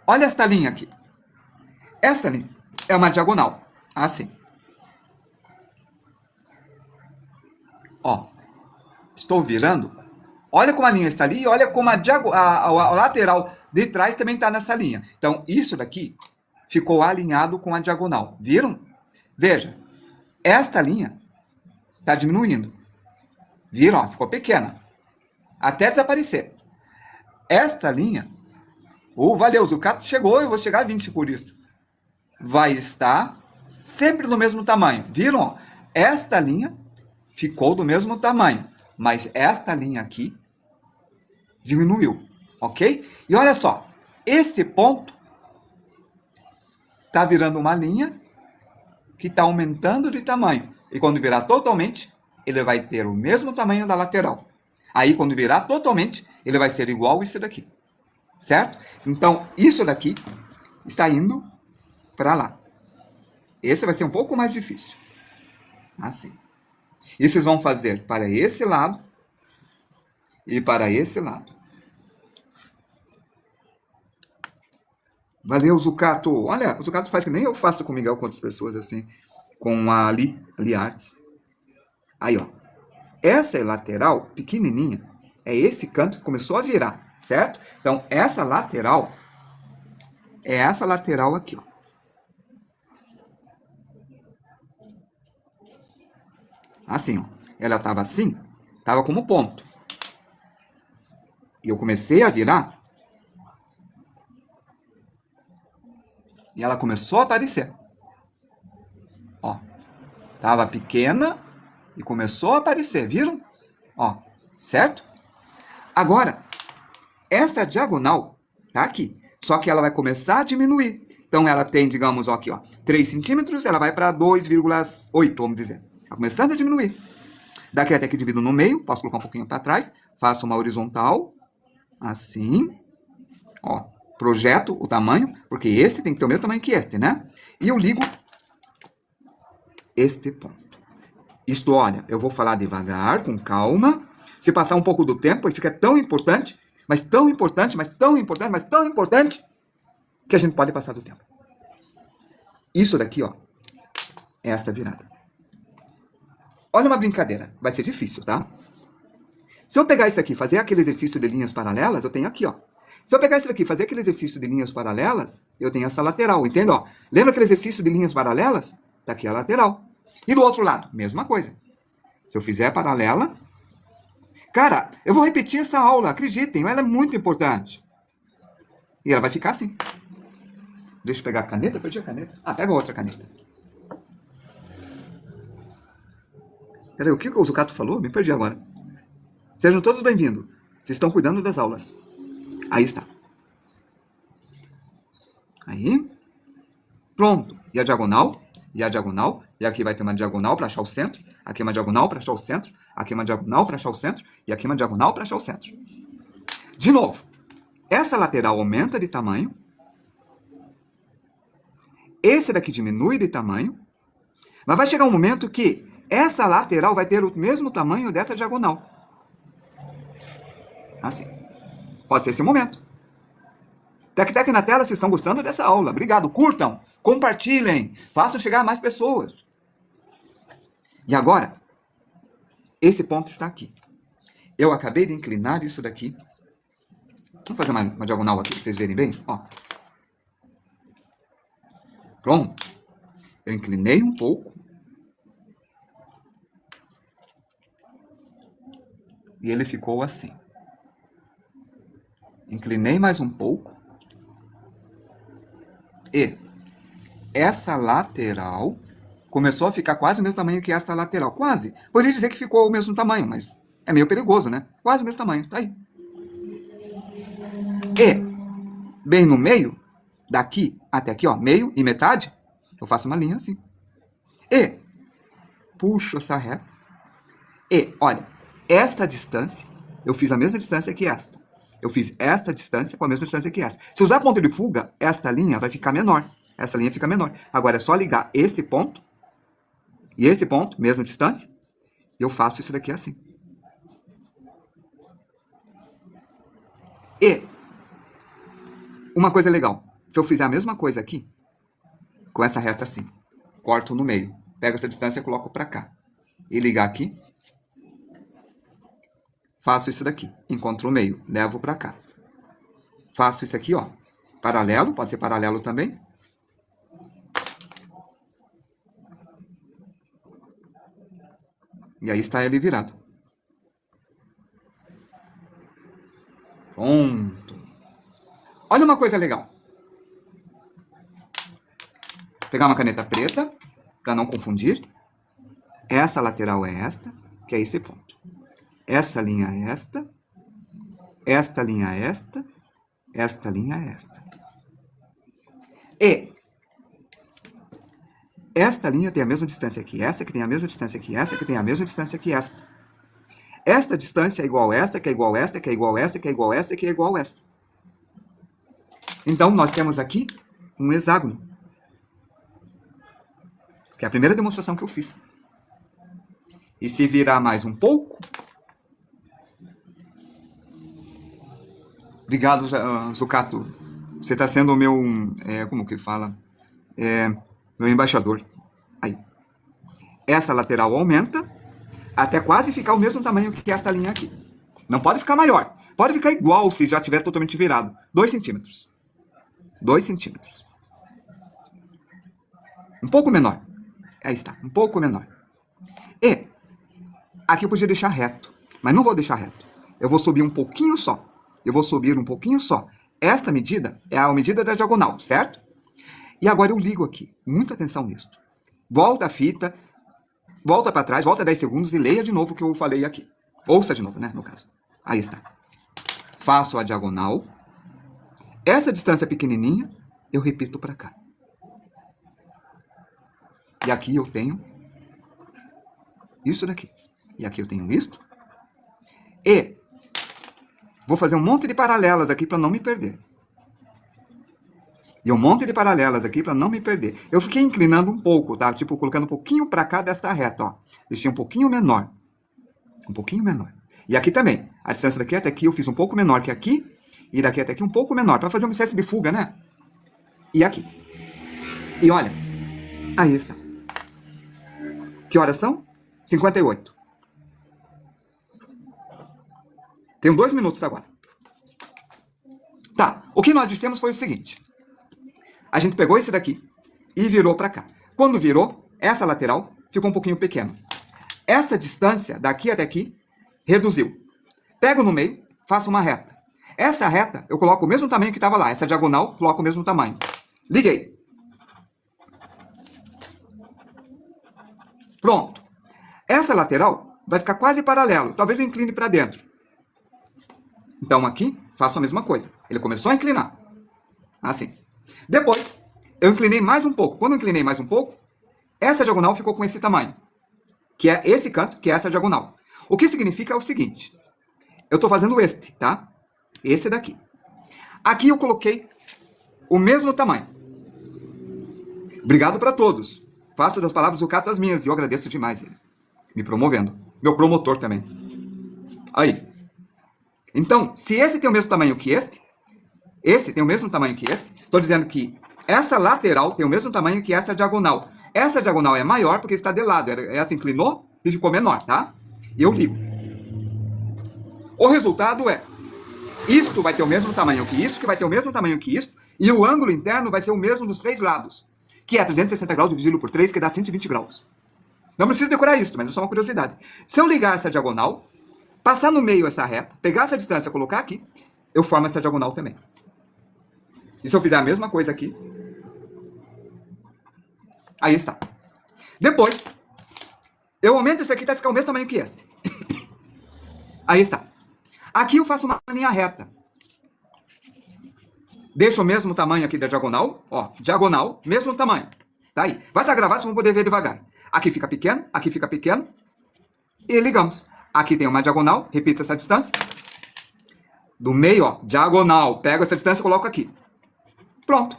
Olha esta linha aqui. Essa linha é uma diagonal. Assim. Ó. Estou virando. Olha como a linha está ali e olha como a lateral de trás também está nessa linha. Então, isso daqui ficou alinhado com a diagonal. Viram? Veja. Esta linha está diminuindo. Viram? Ó, ficou pequena. Até desaparecer. Esta linha, valeu, o Zucato chegou, eu vou chegar a 20 por isso. Vai estar sempre do mesmo tamanho. Viram? Ó, esta linha ficou do mesmo tamanho, mas esta linha aqui diminuiu, ok? E olha só, esse ponto está virando uma linha que está aumentando de tamanho. E quando virar totalmente, ele vai ter o mesmo tamanho da lateral. Aí, quando virar totalmente, ele vai ser igual a isso daqui. Certo? Então, isso daqui está indo para lá. Esse vai ser um pouco mais difícil. Assim. E vocês vão fazer para esse lado e para esse lado. Valeu, Zucato. Olha, o Zucato faz que nem eu faço com o Miguel, com outras pessoas, assim. Com a Ali Arts. Aí, ó. Essa lateral, pequenininha, é esse canto que começou a virar, certo? Então, essa lateral é essa lateral aqui, ó. Assim, ó. Ela estava assim, estava como ponto. E eu comecei a virar. E ela começou a aparecer. Ó, tava pequena e começou a aparecer, viram? Ó, certo? Agora, essa diagonal tá aqui. Só que ela vai começar a diminuir. Então, ela tem, digamos, ó, aqui, ó, 3 centímetros, ela vai para 2,8, vamos dizer. Tá começando a diminuir. Daqui até que divido no meio, posso colocar um pouquinho para trás, faço uma horizontal, assim, ó, projeto o tamanho, porque esse tem que ter o mesmo tamanho que este, né? E eu ligo este ponto. Isto, olha, eu vou falar devagar, com calma. Se passar um pouco do tempo, isso aqui é tão importante, mas tão importante, mas tão importante, mas tão importante, que a gente pode passar do tempo. Isso daqui, ó, é esta virada. Olha uma brincadeira, vai ser difícil, tá? Se eu pegar isso aqui e fazer aquele exercício de linhas paralelas, eu tenho aqui, ó. Se eu pegar isso aqui e fazer aquele exercício de linhas paralelas, eu tenho essa lateral, entende? Ó, lembra aquele exercício de linhas paralelas? Tá aqui a lateral. E do outro lado, mesma coisa. Se eu fizer paralela... Cara, eu vou repetir essa aula, acreditem, ela é muito importante. E ela vai ficar assim. Deixa eu pegar a caneta, eu perdi a caneta. Ah, pega outra caneta. Peraí, o que o Zucato falou? Me perdi agora. Sejam todos bem-vindos. Vocês estão cuidando das aulas. Aí está. Aí. Pronto. E a diagonal? E a diagonal? E aqui vai ter uma diagonal para achar o centro. Aqui uma diagonal para achar o centro. Aqui uma diagonal para achar o centro. E aqui uma diagonal para achar o centro. De novo. Essa lateral aumenta de tamanho. Esse daqui diminui de tamanho. Mas vai chegar um momento que essa lateral vai ter o mesmo tamanho dessa diagonal. Assim. Pode ser esse momento. Tec-tec na tela, vocês estão gostando dessa aula. Obrigado. Curtam, compartilhem, façam chegar a mais pessoas. E agora, esse ponto está aqui. Eu acabei de inclinar isso daqui. Vamos fazer uma diagonal aqui para vocês verem bem. Ó. Pronto. Eu inclinei um pouco. E ele ficou assim. Inclinei mais um pouco. E essa lateral começou a ficar quase o mesmo tamanho que esta lateral. Quase. Poderia dizer que ficou o mesmo tamanho, mas é meio perigoso, né? Quase o mesmo tamanho. Tá aí. E, bem no meio, daqui até aqui, ó, meio e metade, eu faço uma linha assim. E puxo essa reta. E, olha, esta distância, eu fiz a mesma distância que esta. Eu fiz esta distância com a mesma distância que esta. Se usar ponto de fuga, esta linha vai ficar menor. Essa linha fica menor. Agora é só ligar este ponto e esse ponto, mesma distância, e eu faço isso daqui assim. E uma coisa legal, se eu fizer a mesma coisa aqui, com essa reta assim, corto no meio, pego essa distância e coloco para cá. E ligar aqui, faço isso daqui, encontro o meio, levo para cá. Faço isso aqui, ó, paralelo, pode ser paralelo também. E aí está ele virado. Pronto. Olha uma coisa legal. Vou pegar uma caneta preta, para não confundir. Essa lateral é esta, que é esse ponto. Essa linha é esta. Esta linha é esta. Esta linha é esta. E esta linha tem a mesma distância que esta, que tem a mesma distância que esta, que tem a mesma distância que esta. Esta distância é igual a esta, que é igual a esta, que é igual a esta, que é igual a esta, que é igual a esta. Então, nós temos aqui um hexágono. Que é a primeira demonstração que eu fiz. E se virar mais um pouco... Obrigado, Zucato. Você está sendo o meu... como que fala? Meu embaixador. Aí. Essa lateral aumenta até quase ficar o mesmo tamanho que esta linha aqui. Não pode ficar maior. Pode ficar igual se já estiver totalmente virado. 2 centímetros. 2 centímetros. Um pouco menor. Aí está, um pouco menor. E aqui eu podia deixar reto, mas não vou deixar reto. Eu vou subir um pouquinho só. eu vou subir um pouquinho só. Esta medida é a medida da diagonal, certo? E agora eu ligo aqui. Muita atenção nisso. Volta a fita, volta para trás, volta 10 segundos e leia de novo o que eu falei aqui. Ouça de novo, né, no caso. Aí está. Faço a diagonal. Essa distância pequenininha, eu repito para cá. E aqui eu tenho isso daqui. E aqui eu tenho isto. E vou fazer um monte de paralelas aqui para não me perder. E um monte de paralelas aqui para não me perder. Eu fiquei inclinando um pouco, tá? Tipo, colocando um pouquinho para cá desta reta, ó. Deixei um pouquinho menor. Um pouquinho menor. E aqui também. A distância daqui até aqui eu fiz um pouco menor que aqui. E daqui até aqui um pouco menor. Para fazer uma espécie de fuga, né? E aqui. E olha. Aí está. Que horas são? 58. Tenho 2 minutos agora. Tá. O que nós dissemos foi o seguinte. A gente pegou esse daqui e virou para cá. Quando virou, essa lateral ficou um pouquinho pequena. Essa distância daqui até aqui reduziu. Pego no meio, faço uma reta. Essa reta eu coloco o mesmo tamanho que estava lá. Essa diagonal coloco o mesmo tamanho. Liguei. Pronto. Essa lateral vai ficar quase paralelo. Talvez eu incline para dentro. Então aqui faço a mesma coisa. Ele começou a inclinar. Assim. Depois, eu inclinei mais um pouco. Quando eu inclinei mais um pouco, essa diagonal ficou com esse tamanho. Que é esse canto, que é essa diagonal. O que significa é o seguinte. Eu estou fazendo este, tá? Esse daqui. Aqui eu coloquei o mesmo tamanho. Obrigado para todos. Faço das palavras o cato as minhas. E eu agradeço demais ele. Me promovendo. Meu promotor também. Aí. Então, se esse tem o mesmo tamanho que esse tem o mesmo tamanho que esse, estou dizendo que essa lateral tem o mesmo tamanho que essa diagonal. Essa diagonal é maior porque está de lado. Essa inclinou e ficou menor, tá? E eu ligo. O resultado é, isto vai ter o mesmo tamanho que isso, que vai ter o mesmo tamanho que isso, e o ângulo interno vai ser o mesmo dos 3 lados, que é 360 graus dividido por 3, que dá 120 graus. Não preciso decorar isso, mas é só uma curiosidade. Se eu ligar essa diagonal, passar no meio essa reta, pegar essa distância e colocar aqui, eu formo essa diagonal também. E se eu fizer a mesma coisa aqui, aí está. Depois, eu aumento esse aqui até ficar o mesmo tamanho que este. Aí está. Aqui eu faço uma linha reta. Deixo o mesmo tamanho aqui da diagonal. Ó, diagonal, mesmo tamanho. Tá aí. Vai estar gravado, vocês vão poder ver devagar. Aqui fica pequeno, aqui fica pequeno. E ligamos. Aqui tem uma diagonal, repito essa distância. Do meio, ó, diagonal. Pego essa distância e coloco aqui. Pronto.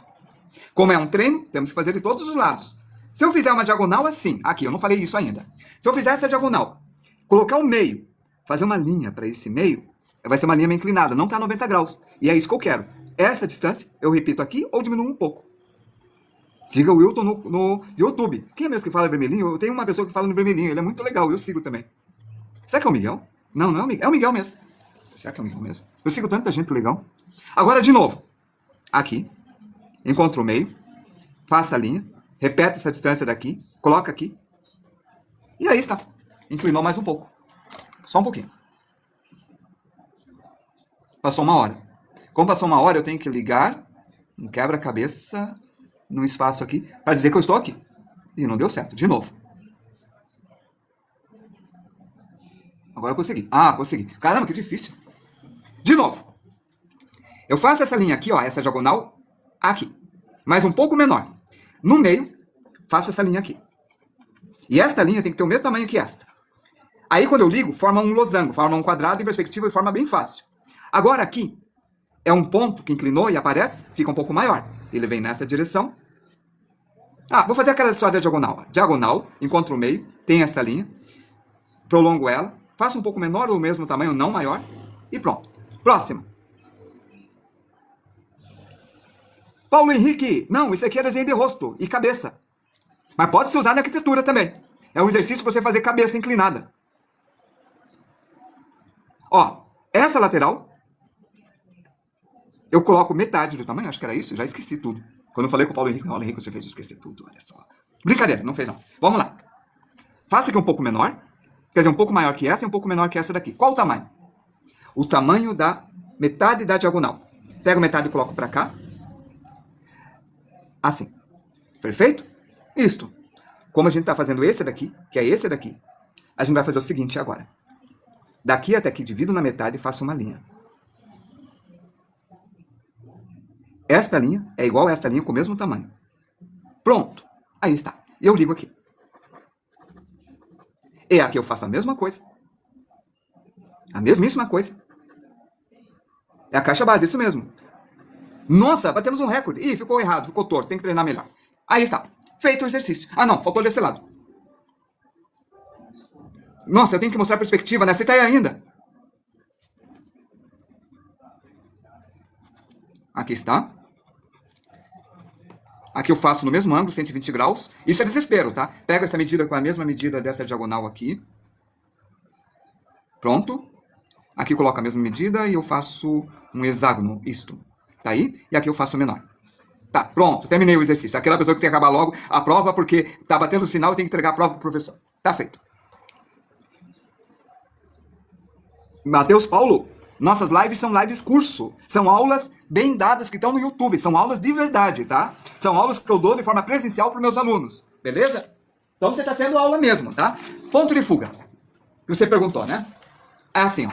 Como é um treino, temos que fazer de todos os lados. Se eu fizer uma diagonal assim, aqui, eu não falei isso ainda. Se eu fizer essa diagonal, colocar o meio, fazer uma linha para esse meio, vai ser uma linha meio inclinada, não está 90 graus. E é isso que eu quero. Essa distância, eu repito aqui ou diminuo um pouco. Siga o Wilton no YouTube. Quem é mesmo que fala vermelhinho? Eu tenho uma pessoa que fala no vermelhinho, ele é muito legal, eu sigo também. Será que é o Miguel? Não, não é o Miguel. É o Miguel mesmo. Será que é o Miguel mesmo? Eu sigo tanta gente legal. Agora, de novo. Aqui. Encontro o meio. Faça a linha. Repete essa distância daqui. Coloca aqui. E aí está. Inclinou mais um pouco. Só um pouquinho. Passou 1 hora. Como passou 1 hora, eu tenho que ligar um quebra-cabeça num espaço aqui para dizer que eu estou aqui. E não deu certo. De novo. Agora eu consegui. Ah, consegui. Caramba, que difícil. De novo. Eu faço essa linha aqui, ó, essa diagonal, aqui. Mas um pouco menor. No meio, faço essa linha aqui. E esta linha tem que ter o mesmo tamanho que esta. Aí, quando eu ligo, forma um losango, forma um quadrado em perspectiva e forma bem fácil. Agora, aqui, é um ponto que inclinou e aparece, fica um pouco maior. Ele vem nessa direção. Ah, vou fazer aquela só da diagonal. Diagonal, encontro o meio, tem essa linha, prolongo ela, faço um pouco menor ou o mesmo tamanho, não maior, e pronto. Próximo. Paulo Henrique, não, isso aqui é desenho de rosto e cabeça. Mas pode ser usado na arquitetura também. É um exercício para você fazer cabeça inclinada. Ó, essa lateral, eu coloco metade do tamanho, acho que era isso, já esqueci tudo. Quando eu falei com o Paulo Henrique, você fez eu esquecer tudo, olha só. Brincadeira, não fez não. Vamos lá. Faça aqui um pouco menor, quer dizer, um pouco maior que essa e um pouco menor que essa daqui. Qual o tamanho? O tamanho da metade da diagonal. Pego metade e coloco para cá. Assim. Perfeito? Isto. Como a gente está fazendo esse daqui, que é esse daqui, a gente vai fazer o seguinte agora. Daqui até aqui, divido na metade e faço uma linha. Esta linha é igual a esta linha com o mesmo tamanho. Pronto. Aí está. Eu ligo aqui. E aqui eu faço a mesma coisa. A mesmíssima coisa. É a caixa base, isso mesmo. Nossa, batemos um recorde. Ih, ficou errado, ficou torto, tem que treinar melhor. Aí está. Feito o exercício. Ah, não, faltou desse lado. Nossa, eu tenho que mostrar a perspectiva, né? Você tá aí ainda. Aqui está. Aqui eu faço no mesmo ângulo, 120 graus. Isso é desespero, tá? Pego essa medida com a mesma medida dessa diagonal aqui. Pronto. Aqui eu coloco a mesma medida e eu faço um hexágono, isto. Tá aí? E aqui eu faço o menor. Tá, pronto, terminei o exercício. Aquela pessoa que tem que acabar logo a prova porque tá batendo o sinal e tem que entregar a prova pro professor. Tá feito. Matheus Paulo, nossas lives são lives curso. São aulas bem dadas que estão no YouTube. São aulas de verdade, tá? São aulas que eu dou de forma presencial para meus alunos. Beleza? Então você tá tendo aula mesmo, tá? Ponto de fuga. Que você perguntou, né? É assim, ó.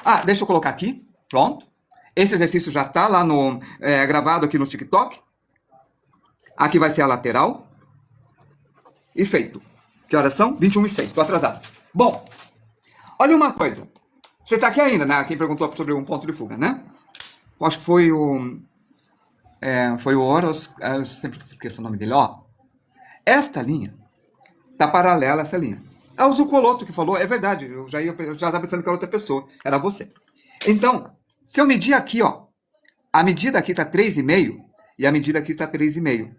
Ah, deixa eu colocar aqui. Pronto. Esse exercício já tá lá no gravado aqui no TikTok. Aqui vai ser a lateral. E feito. Que horas são? 21h06. Tô atrasado. Bom, olha uma coisa. Você tá aqui ainda, né? Quem perguntou sobre um ponto de fuga, né? Acho que foi o... foi o Horos... Eu sempre esqueço o nome dele. Ó, esta linha tá paralela a essa linha. É o Zucoloto que falou. É verdade. Eu já estava pensando que era outra pessoa. Era você. Então, se eu medir aqui, ó. A medida aqui tá 3,5 e a medida aqui tá 3,5.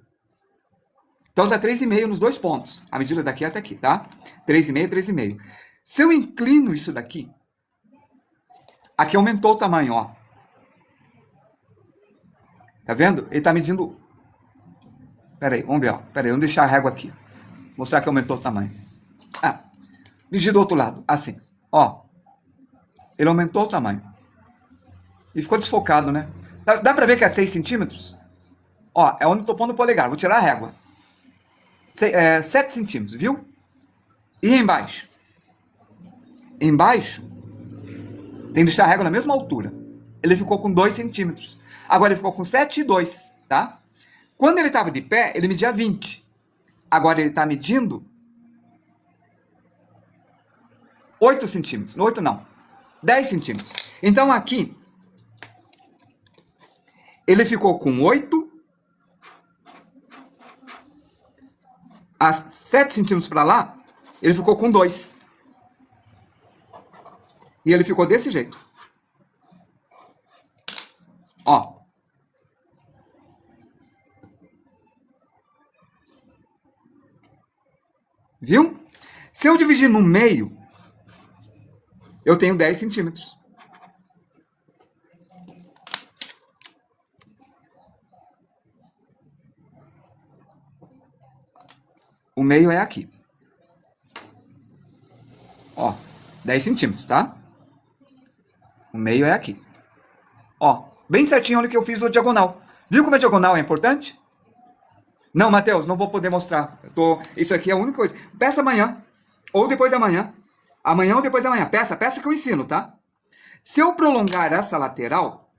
Então dá 3,5 nos dois pontos. A medida daqui até aqui, tá? 3,5, 3,5. Se eu inclino isso daqui, aqui aumentou o tamanho, ó. Tá vendo? Ele tá medindo... Pera aí, vamos ver, ó. Pera aí, vamos deixar a régua aqui. Mostrar que aumentou o tamanho. Ah, medir do outro lado, assim. Ó. Ele aumentou o tamanho. E ficou desfocado, né? Dá pra ver que é 6 centímetros? Ó, é onde eu tô pondo o polegar. Vou tirar a régua. 7 centímetros, viu? E embaixo? Embaixo, tem que deixar a régua na mesma altura. Ele ficou com 2 centímetros. Agora ele ficou com 7,2, tá? Quando ele estava de pé, ele media 20. Agora ele está medindo 8 centímetros. 8 não, 10 centímetros. Então aqui, ele ficou com 8. A 7 centímetros para lá, ele ficou com 2. E ele ficou desse jeito. Ó. Viu? Se eu dividir no meio, eu tenho 10 centímetros. O meio é aqui. Ó, 10 centímetros, tá? O meio é aqui. Ó, bem certinho, olha o que eu fiz no diagonal. Viu como a diagonal é importante? Não, Matheus, não vou poder mostrar. Isso aqui é a única coisa. Peça amanhã, ou depois de amanhã. Amanhã ou depois de amanhã. Peça que eu ensino, tá? Se eu prolongar essa lateral,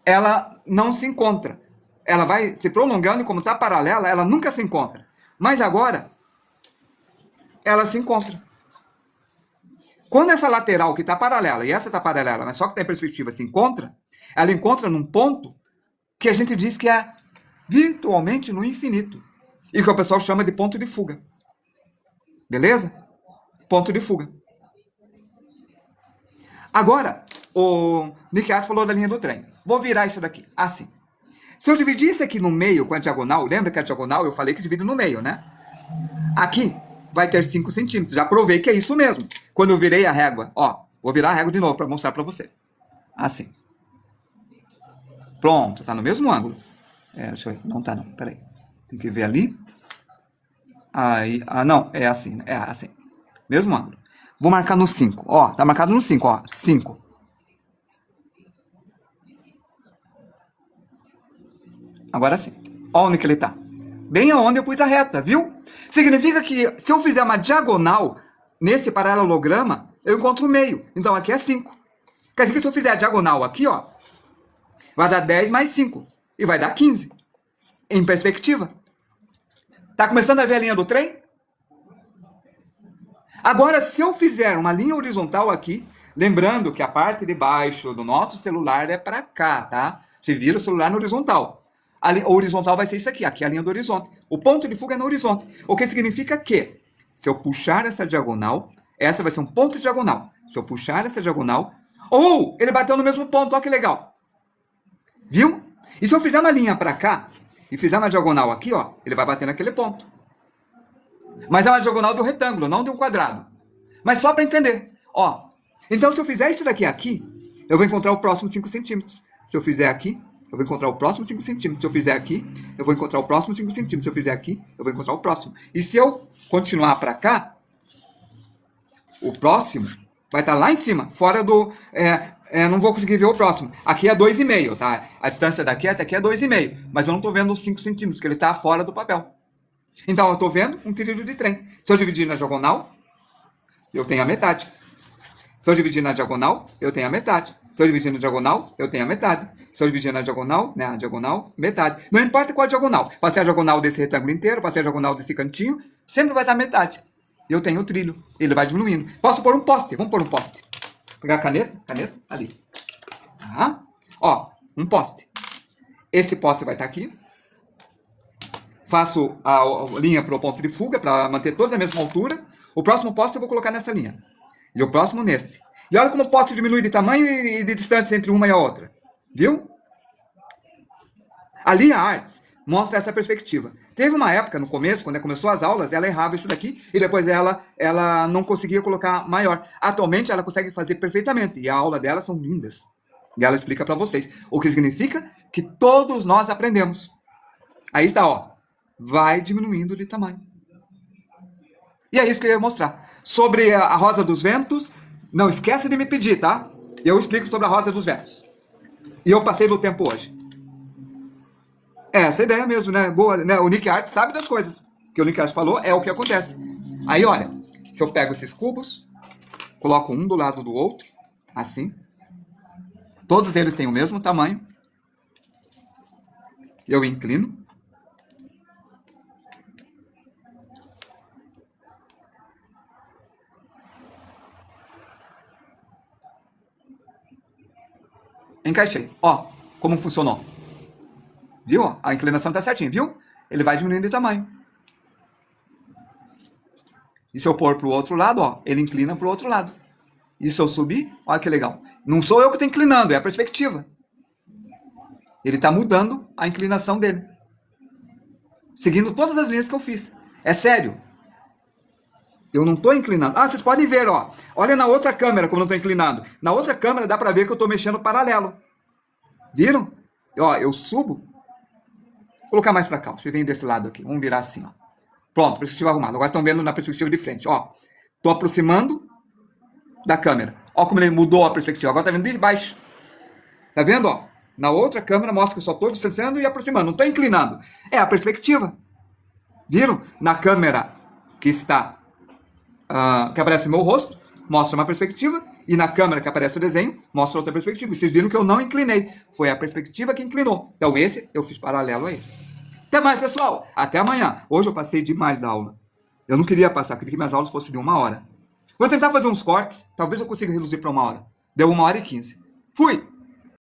ela não se encontra. Ela vai se prolongando e como está paralela, ela nunca se encontra. Mas agora, ela se encontra. Quando essa lateral que está paralela e essa está paralela, mas só que está em perspectiva, se encontra, ela encontra num ponto que a gente diz que é virtualmente no infinito. E que o pessoal chama de ponto de fuga. Beleza? Ponto de fuga. Agora, o Nikias falou da linha do trem. Vou virar isso daqui, assim. Se eu dividir isso aqui no meio com a diagonal, lembra que a diagonal eu falei que divide no meio, né? Aqui vai ter 5 centímetros. Já provei que é isso mesmo. Quando eu virei a régua, ó, vou virar a régua de novo para mostrar para você. Assim. Pronto, tá no mesmo ângulo. Deixa eu ver. Não tá não, peraí. Tem que ver ali. Aí, não, é assim, é assim. Mesmo ângulo. Vou marcar no 5. Ó, tá marcado no 5, ó. 5. Agora sim. Ó onde que ele tá. Bem aonde eu pus a reta, viu? Significa que se eu fizer uma diagonal nesse paralelograma, eu encontro o meio. Então aqui é 5. Quer dizer que se eu fizer a diagonal aqui, ó, vai dar 10 mais 5. E vai dar 15. Em perspectiva. Tá começando a ver a linha do trem? Agora, se eu fizer uma linha horizontal aqui, lembrando que a parte de baixo do nosso celular é para cá, tá? Você vira o celular no horizontal. O horizontal vai ser isso aqui, aqui é a linha do horizonte. O ponto de fuga é no horizonte. O que significa que, se eu puxar essa diagonal, essa vai ser um ponto diagonal. Se eu puxar essa diagonal, ou ele bateu no mesmo ponto, olha que legal. Viu? E se eu fizer uma linha para cá, e fizer uma diagonal aqui, ó, ele vai bater naquele ponto. Mas é uma diagonal do retângulo, não de um quadrado. Mas só para entender. Ó, então se eu fizer isso daqui aqui, eu vou encontrar o próximo 5 centímetros. Se eu fizer aqui, eu vou encontrar o próximo 5 centímetros. Se eu fizer aqui, eu vou encontrar o próximo 5 centímetros. Se eu fizer aqui, eu vou encontrar o próximo. E se eu continuar para cá, o próximo vai estar lá em cima, fora do... não vou conseguir ver o próximo. Aqui é 2,5, tá? A distância daqui até aqui é 2,5. Mas eu não estou vendo os 5 centímetros, porque ele está fora do papel. Então, eu estou vendo um trilho de trem. Se eu dividir na diagonal, eu tenho a metade. Se eu dividir na diagonal, eu tenho a metade. Se eu dividir na diagonal, eu tenho a metade. Se eu dividir na diagonal, metade. Não importa qual diagonal. Passei a diagonal desse retângulo inteiro, passei a diagonal desse cantinho, sempre vai dar metade. Eu tenho o trilho. Ele vai diminuindo. Posso pôr um poste. Vamos pôr um poste. Pegar a caneta, ali. Tá? Ó, um poste. Esse poste vai estar aqui. Faço a linha para o ponto de fuga, para manter todos a mesma altura. O próximo poste eu vou colocar nessa linha. E o próximo neste. E olha como o poste diminui de tamanho e de distância entre uma e a outra. Viu? A linha Arts mostra essa perspectiva. Teve uma época, no começo, quando começou as aulas, ela errava isso daqui e depois ela não conseguia colocar maior. Atualmente ela consegue fazer perfeitamente e a aula dela são lindas. E ela explica para vocês. O que significa que todos nós aprendemos. Aí está, ó. Vai diminuindo de tamanho. E é isso que eu ia mostrar. Sobre a rosa dos ventos, não esquece de me pedir, tá? Eu explico sobre a rosa dos ventos. E eu passei do tempo hoje. É essa ideia mesmo, né? Boa, né? O Nick Art sabe das coisas. O que o Nick Art falou é o que acontece. Aí, olha, se eu pego esses cubos, coloco um do lado do outro, assim. Todos eles têm o mesmo tamanho. Eu inclino. Encaixei. Ó, como funcionou. Viu? A inclinação tá certinha, viu? Ele vai diminuindo de tamanho. E se eu pôr pro outro lado, ó, ele inclina pro outro lado. E se eu subir, olha que legal. Não sou eu que tô inclinando, é a perspectiva. Ele tá mudando a inclinação dele. Seguindo todas as linhas que eu fiz. É sério. Eu não tô inclinando. Ah, vocês podem ver, ó. Olha na outra câmera como eu não tô inclinando. Na outra câmera dá pra ver que eu tô mexendo paralelo. Viram? Ó, eu subo. Vou colocar mais pra cá. Você vem desse lado aqui. Vamos virar assim, ó. Pronto, perspectiva arrumada. Agora estão vendo na perspectiva de frente, ó. Tô aproximando da câmera. Ó como ele mudou a perspectiva. Agora tá vendo de baixo. Tá vendo, ó? Na outra câmera mostra que eu só tô distanciando e aproximando. Não tô inclinando. É a perspectiva. Viram? Na câmera que está... que aparece o meu rosto, mostra uma perspectiva, e na câmera que aparece o desenho, mostra outra perspectiva. E vocês viram que eu não inclinei. Foi a perspectiva que inclinou. Então esse, eu fiz paralelo a esse. Até mais, pessoal. Até amanhã. Hoje eu passei demais da aula. Eu não queria passar, queria que minhas aulas fossem de 1 hora. Vou tentar fazer uns cortes, talvez eu consiga reduzir para 1 hora. Deu 1h15. Fui!